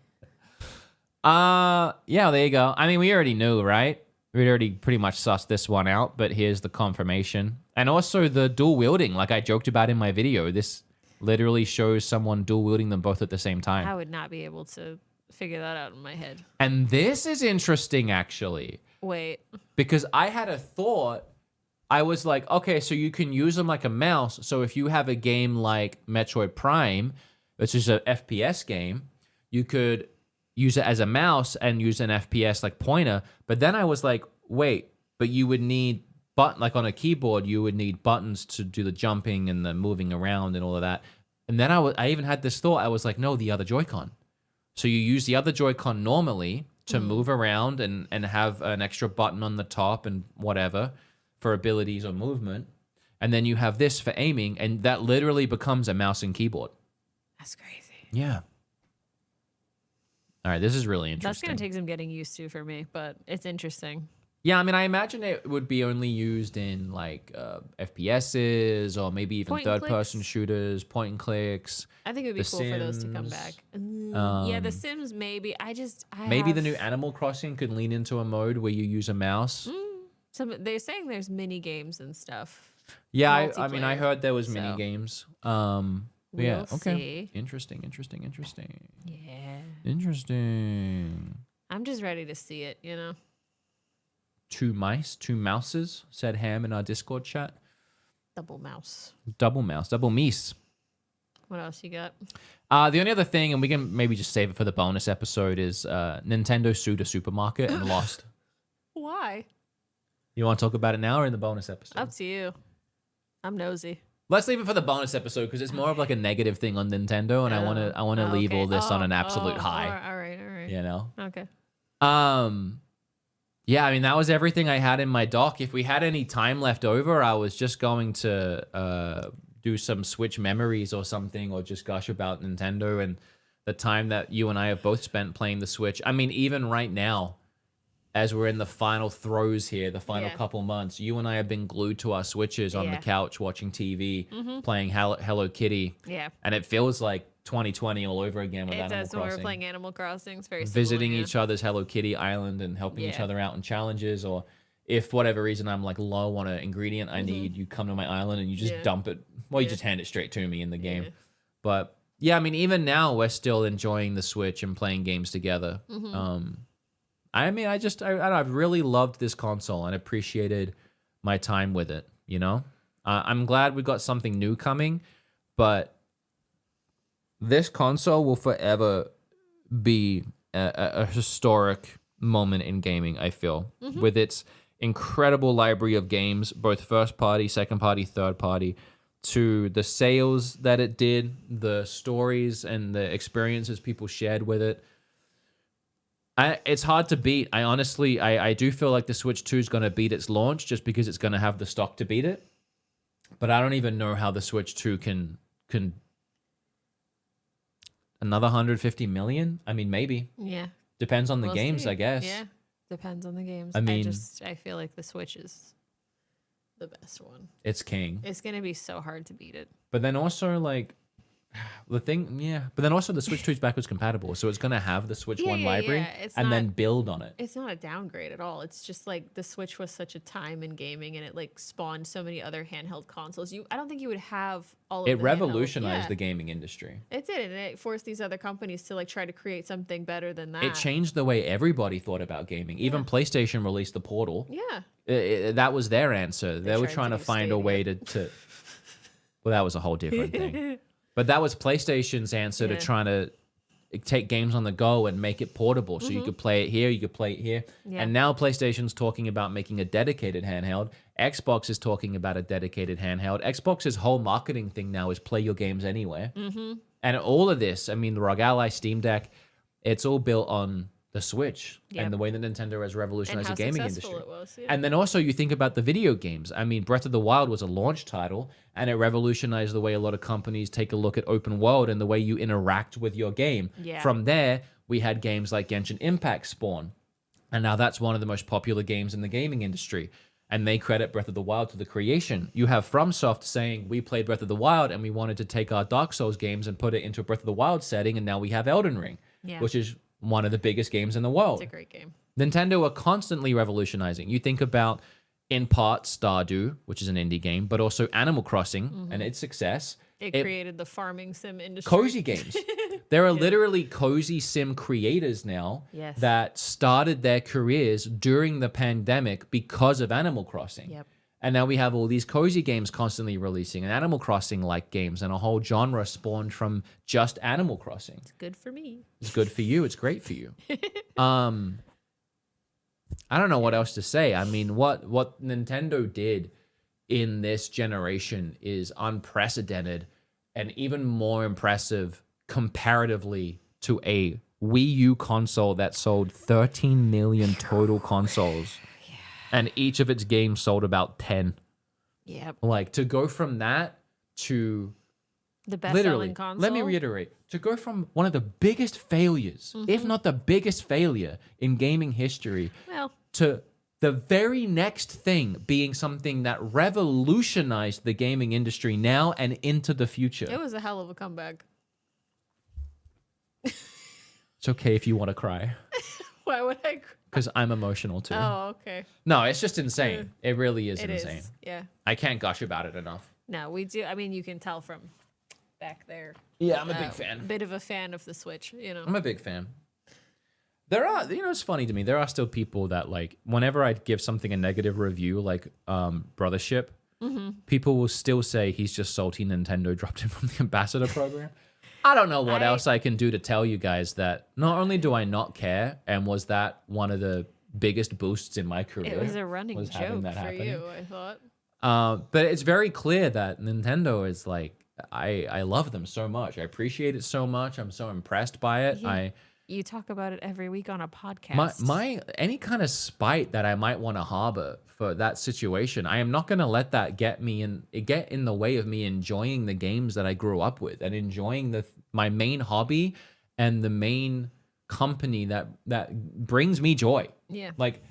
Yeah, there you go. I mean, we already knew, right? We'd already pretty much sussed this one out, but here's the confirmation. And also the dual wielding, like I joked about in my video. This literally shows someone dual wielding them both at the same time. I would not be able to figure that out in my head. And this is interesting, actually, Wait. because I had a thought. I was like, okay, so you can use them like a mouse. So if you have a game like Metroid Prime, which is a FPS game, you could use it as a mouse and use an FPS like pointer. But then I was like, wait, but you would need like on a keyboard, you would need buttons to do the jumping and the moving around and all of that. And then I even had this thought. I was like, no, the other Joy-Con. So you use the other Joy-Con normally to move around and have an extra button on the top and whatever for abilities or movement. And then you have this for aiming, and that literally becomes a mouse and keyboard. That's crazy. Yeah. All right, this is really That's interesting. going to take some getting used to for me, but it's interesting. Yeah, I mean, I imagine it would be only used in like FPSs or maybe even Point and third-person clicks. shooters, point and clicks. I think it would be The cool for those to come Sims, back. Yeah, The Sims maybe. I Maybe the have- new Animal Crossing could lean into a mode where you use a mouse. They're saying there's mini games and stuff. Yeah, I mean, I multiplayer, heard there was so. mini games. But yeah, We'll okay. see. Interesting. Yeah. Interesting. I'm just ready to see it, you know? 2 mouses, said Ham in our Discord chat. Double mouse. Double mouse, double meese. What else you got? The only other thing, and we can maybe just save it for the bonus episode, is Nintendo sued a supermarket and lost. Why? You want to talk about it now or in the bonus episode? Up to you. I'm nosy. Let's leave it for the bonus episode because it's more of like a negative thing on Nintendo, and I want to leave all this on an absolute high. All right. You know. Okay. Yeah, I mean, that was everything I had in my dock. If we had any time left over, I was just going to do some Switch memories or something, or just gush about Nintendo and the time that you and I have both spent playing the Switch. I mean, even right now, as we're in the final throes here, the final couple months, you and I have been glued to our Switches on the couch watching TV, playing Hello Kitty. Yeah. And it feels like 2020 all over again with It Animal does when Crossing. we're playing Animal Crossing. It's very Visiting similar, each other's Hello Kitty island and helping each Yeah. other out in challenges, or if for whatever reason I'm like low on an ingredient I need, you come to my island and you just Yeah. dump it. Well, you Yeah. just hand it straight to me in the game. Yeah. But yeah, I mean, even now we're still enjoying the Switch and playing games together. I mean, I've really loved this console and appreciated my time with it. You know, I'm glad we got something new coming, but this console will forever be a historic moment in gaming, I feel, with its incredible library of games, both first party, second party, third party, to the sales that it did, the stories and the experiences people shared with it. It's hard to beat. I do feel like the Switch 2 is going to beat its launch just because it's going to have the stock to beat it. But I don't even know how the Switch 2 can another 150 million. I mean, maybe. Yeah. Depends on the We'll games, see. I guess. Yeah. Depends on the games. I mean- I feel like the Switch is the best one. It's king. It's gonna be so hard to beat it. But then also, like, the thing, yeah. But then also the Switch 2 is backwards compatible, so it's going to have the Switch 1 library It's and not, then build on it. It's not a downgrade at all. It's just like the Switch was such a time in gaming, and it like spawned so many other handheld consoles. I don't think you would have all of It the revolutionized handheld. the gaming industry. It did, and it forced these other companies to like try to create something better than that. It changed the way everybody thought about gaming. Even PlayStation released the Portal. Yeah. That was their answer. They were tried trying to to do find a way to well, that was a whole different thing. But that was PlayStation's answer to Yeah. trying to take games on the go and make it portable. So you could play it here, you could play it here. Yeah. And now PlayStation's talking about making a dedicated handheld. Xbox is talking about a dedicated handheld. Xbox's whole marketing thing now is play your games anywhere. And all of this, I mean, the ROG Ally, Steam Deck, it's all built on the Switch Yep. and the way that Nintendo has And revolutionized how the gaming successful industry. it was. Yeah. And then also you think about the video games. I mean, Breath of the Wild was a launch title, and it revolutionized the way a lot of companies take a look at open world and the way you interact with your game. Yeah. From there, we had games like Genshin Impact spawn. And now that's one of the most popular games in the gaming industry. And they credit Breath of the Wild to the creation. You have FromSoft saying, we played Breath of the Wild and we wanted to take our Dark Souls games and put it into a Breath of the Wild setting, and now we have Elden Ring, Yeah. which is one of the biggest games in the world. It's a great game. Nintendo are constantly revolutionizing. You think about, in part, Stardew, which is an indie game, but also Animal Crossing and its success. It created the farming sim industry. Cozy games. There are literally cozy sim creators now Yes. that started their careers during the pandemic because of Animal Crossing. Yep. And now we have all these cozy games constantly releasing, and Animal Crossing-like games, and a whole genre spawned from just Animal Crossing. It's good for me. It's good for you. It's great for you. I don't know what else to say. I mean, what Nintendo did in this generation is unprecedented and even more impressive comparatively to a Wii U console that sold 13 million total consoles. And each of its games sold about 10. Yep. Like, to go from that to The best literally, selling console. let me reiterate, to go from one of the biggest failures, if not the biggest failure in gaming history, Well, to the very next thing being something that revolutionized the gaming industry now and into the future. it was a hell of a comeback. It's okay if you want to cry, Why would I? because I'm emotional too. Oh, okay. No, it's just insane. It really is It insane. is. Yeah. I can't gush about it enough. No, we do. I mean, you can tell from back there. Yeah, I'm a big fan. Bit of a fan of the Switch, you know. I'm a big fan. There are, it's funny to me. There are still people that, like, whenever I give something a negative review, like Brothership, people will still say he's just salty Nintendo dropped him from the ambassador program. I don't know what else I can do to tell you guys that not only do I not care, and was that one of the biggest boosts in my career. It was a running was having joke that for happening. you, I thought. But it's very clear that Nintendo is like, I love them so much. I appreciate it so much. I'm so impressed by it. Yeah. You talk about it every week on a podcast. My any kind of spite that I might want to harbor for that situation, I am not going to let that get in the way of me enjoying the games that I grew up with and enjoying my main hobby and the main company that brings me joy. Yeah. Like,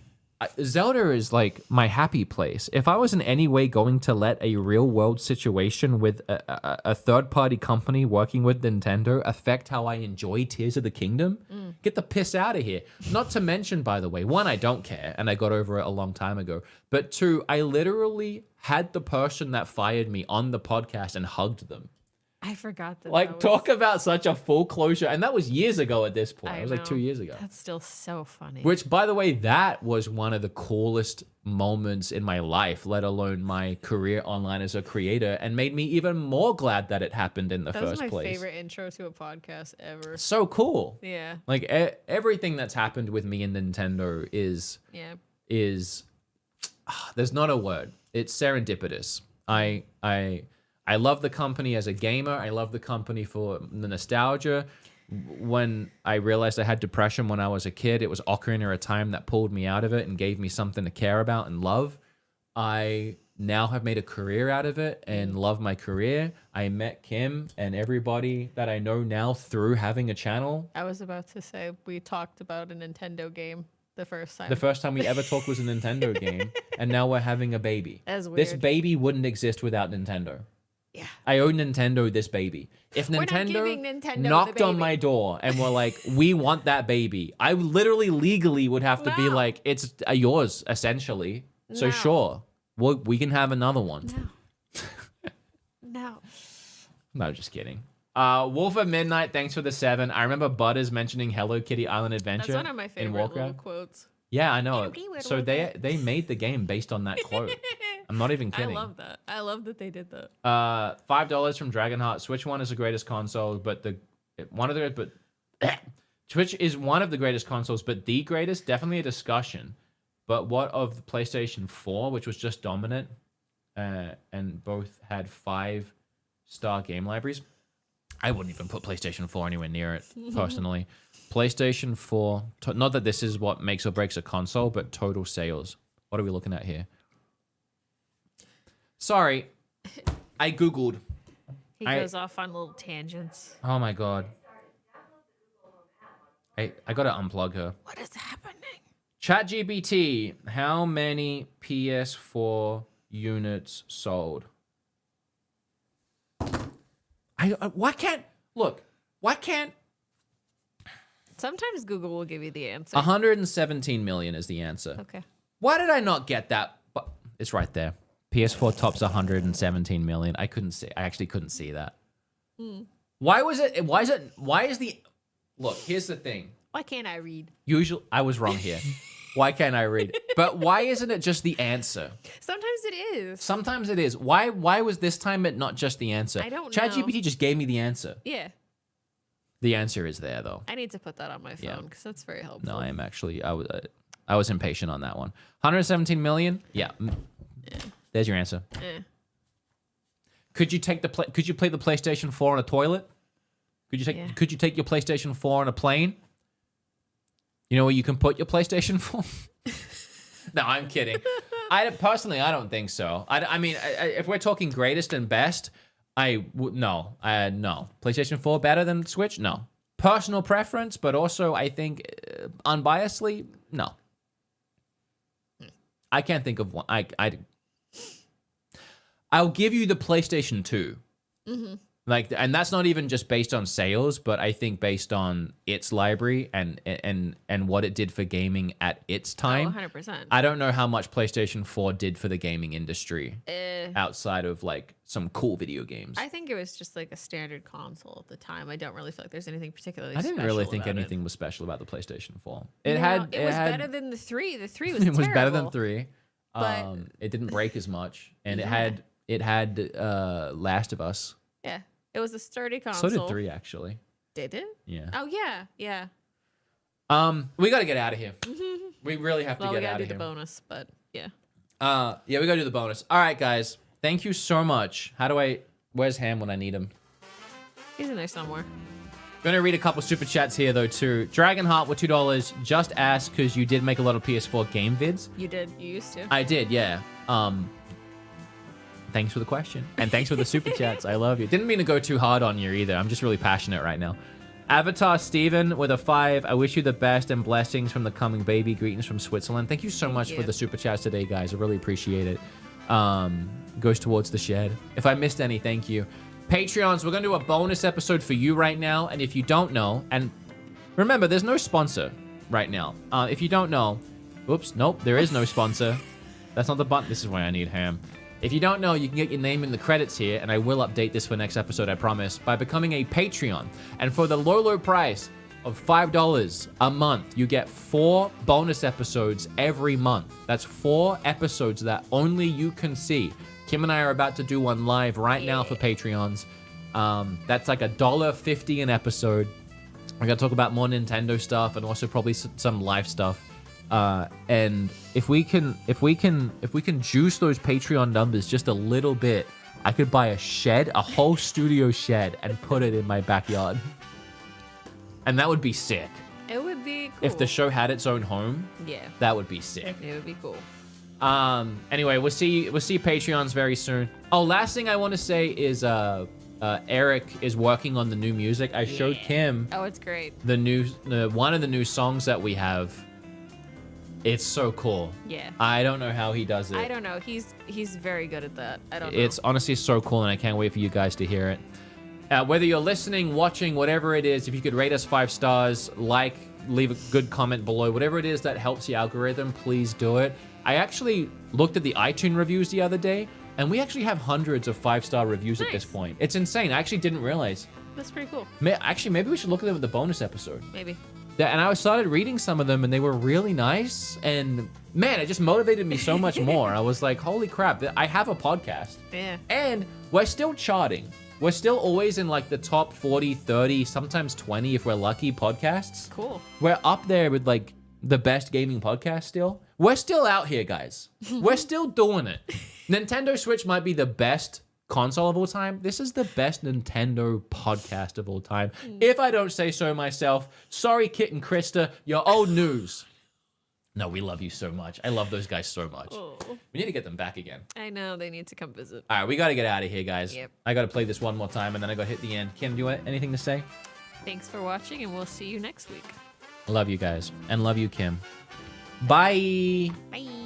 Zelda is like my happy place. If I was in any way going to let a real world situation with a third party company working with Nintendo affect how I enjoy Tears of the Kingdom, get the piss out of here. Not to mention, by the way, one, I don't care and I got over it a long time ago. But two, I literally had the person that fired me on the podcast and hugged them. I forgot that. Like, that talk was, about such a full closure. And that was years ago at this point. I It was like 2 know. years ago. That's still so funny. Which, by the way, that was one of the coolest moments in my life, let alone my career online as a creator, and made me even more glad that it happened in the that was first my place. favorite intro to a podcast ever. So cool. Yeah. Like, everything that's happened with me in Nintendo is Yeah. there's not a word. It's serendipitous. I love the company as a gamer. I love the company for the nostalgia. When I realized I had depression when I was a kid, it was Ocarina of Time that pulled me out of it and gave me something to care about and love. I now have made a career out of it and love my career. I met Kim and everybody that I know now through having a channel. I was about to say we talked about a Nintendo game the first time. The first time we ever talked was a Nintendo game, and now we're having a baby. That's This weird. baby wouldn't exist without Nintendo. Yeah. I owe Nintendo this baby. If We're not Nintendo, giving Nintendo the knocked on baby. my door and were like, "We want that baby," I literally legally would have to be No. like, "It's yours," essentially. So No. sure, we can have another one. No. No, just kidding. Wolf at Midnight, thanks for the 7. I remember Butters mentioning Hello Kitty Island Adventure. That's one of my in favorite little Warcraft. quotes. Yeah, I know. Every little So they made the game based on that quote. I'm not even kidding. I love that. I love that they did that. $5 from Dragonheart. Switch One is the greatest console, but Switch is one of the greatest consoles, but the greatest, definitely a discussion. But what of the PlayStation 4, which was just dominant, and both had 5-star game libraries? I wouldn't even put PlayStation 4 anywhere near it, personally. PlayStation 4, not that this is what makes or breaks a console, but total sales. What are we looking at here? Sorry, I Googled. He goes off on little tangents. Oh my God. I gotta unplug her. What is happening? ChatGPT, how many PS4 units sold? Why can't Sometimes Google will give you the answer. 117 million is the answer. Okay. Why did I not get that? But it's right there. PS4 tops 117 million. I actually couldn't see that. Why is the Look, here's the thing. Why can't I read? Usually I was wrong here. Why can't I read? But why isn't it just the answer? Sometimes it is. Sometimes it is. Why was this time it not just the answer? I don't know. ChatGPT just gave me the answer. Yeah. The answer is there though. I need to put that on my phone because that's very helpful. No, I am actually I was impatient on that one. 117 million? Yeah. There's your answer. Eh. Could you play the PlayStation 4 on a toilet? Could you take your PlayStation 4 on a plane? You know where you can put your PlayStation 4? No, I'm kidding. Personally, I don't think so. I mean, if we're talking greatest and best, no. PlayStation 4 better than Switch? No. Personal preference, but also I think unbiasedly, no. I can't think of one. I'll give you the PlayStation 2. Mm-hmm. And that's not even just based on sales, but I think based on its library and what it did for gaming at its time. 100%. I don't know how much PlayStation 4 did for the gaming industry outside of like some cool video games. I think it was just like a standard console at the time. I don't really feel like there's anything particularly I didn't special really think about anything was special about the PlayStation 4. It was better than the 3. The 3 was it was better than terrible. 3. But- It didn't break as much, and Yeah. it had Last of Us. Yeah. It was a sturdy console. So did 3 actually. Did it? Yeah. Oh, yeah. Yeah. We got to get out of here. We really have to Well, we get gotta out do of the here. bonus, but yeah. Yeah, we got to do the bonus. All right, guys. Thank you so much. Where's Ham when I need him? He's in there somewhere. Gonna read a couple super chats here though too. Dragonheart with $2. Just ask because you did make a lot of PS4 game vids. You did. You used to. I did, yeah. Thanks for the question. And thanks for the super chats. I love you. Didn't mean to go too hard on you either. I'm just really passionate right now. Avatar Steven with a 5. I wish you the best and blessings from the coming baby. Greetings from Switzerland. Thank you so much for the super chats today, guys. I really appreciate it. Goes towards the shed. If I missed any, thank you. Patreons, we're going to do a bonus episode for you right now. And if you don't know, and remember, there's no sponsor right now. If you don't know, oops, nope, there is no sponsor. That's not the button. This is why I need Ham. If you don't know, you can get your name in the credits here, and I will update this for next episode, I promise, by becoming a Patreon. And for the low price of $5 a month, you get 4 bonus episodes every month. That's 4 episodes that only you can see. Kim and I are about to do one live right now for Patreons. That's like $1.50 an episode. We're gonna talk about more Nintendo stuff and also probably some live stuff. And if we can juice those Patreon numbers just a little bit, I could buy a shed, a whole studio shed, and put it in my backyard. And that would be sick. It would be cool. If the show had its own home, yeah, that would be sick. it would be cool. Anyway, we'll see Patreons very soon. Oh, last thing I want to say is Eric is working on the new music. I showed Kim Oh, it's great. one of the new songs that we have. It's so cool. Yeah. I don't know how he does it. I don't know. He's very good at that. I don't know. It's honestly so cool, and I can't wait for you guys to hear it. Whether you're listening, watching, whatever it is, if you could rate us 5 stars, leave a good comment below, whatever it is that helps the algorithm, please do it. I actually looked at the iTunes reviews the other day, and we actually have hundreds of 5-star reviews at this point. It's insane. I actually didn't realize. That's pretty cool. Actually, maybe we should look at them with the bonus episode. Maybe. Yeah, and I started reading some of them, and they were really nice. And man, it just motivated me so much more. I was like, holy crap, I have a podcast. Yeah. And we're still charting. We're still always in like the top 40, 30, sometimes 20 if we're lucky podcasts. Cool. We're up there with like the best gaming podcast still. We're still out here, guys. We're still doing it. Nintendo Switch might be the best console of all time. This is the best Nintendo podcast of all time. If I don't say so myself. Sorry, Kit and Krista. You're old news. No, we love you so much. I love those guys so much. Oh. We need to get them back again. I know. They need to come visit. All right, we got to get out of here, guys. Yep. I got to play this one more time, and then I got to hit the end. Kim, do you have anything to say? Thanks for watching, and we'll see you next week. Love you guys, and love you, Kim. Bye. Bye.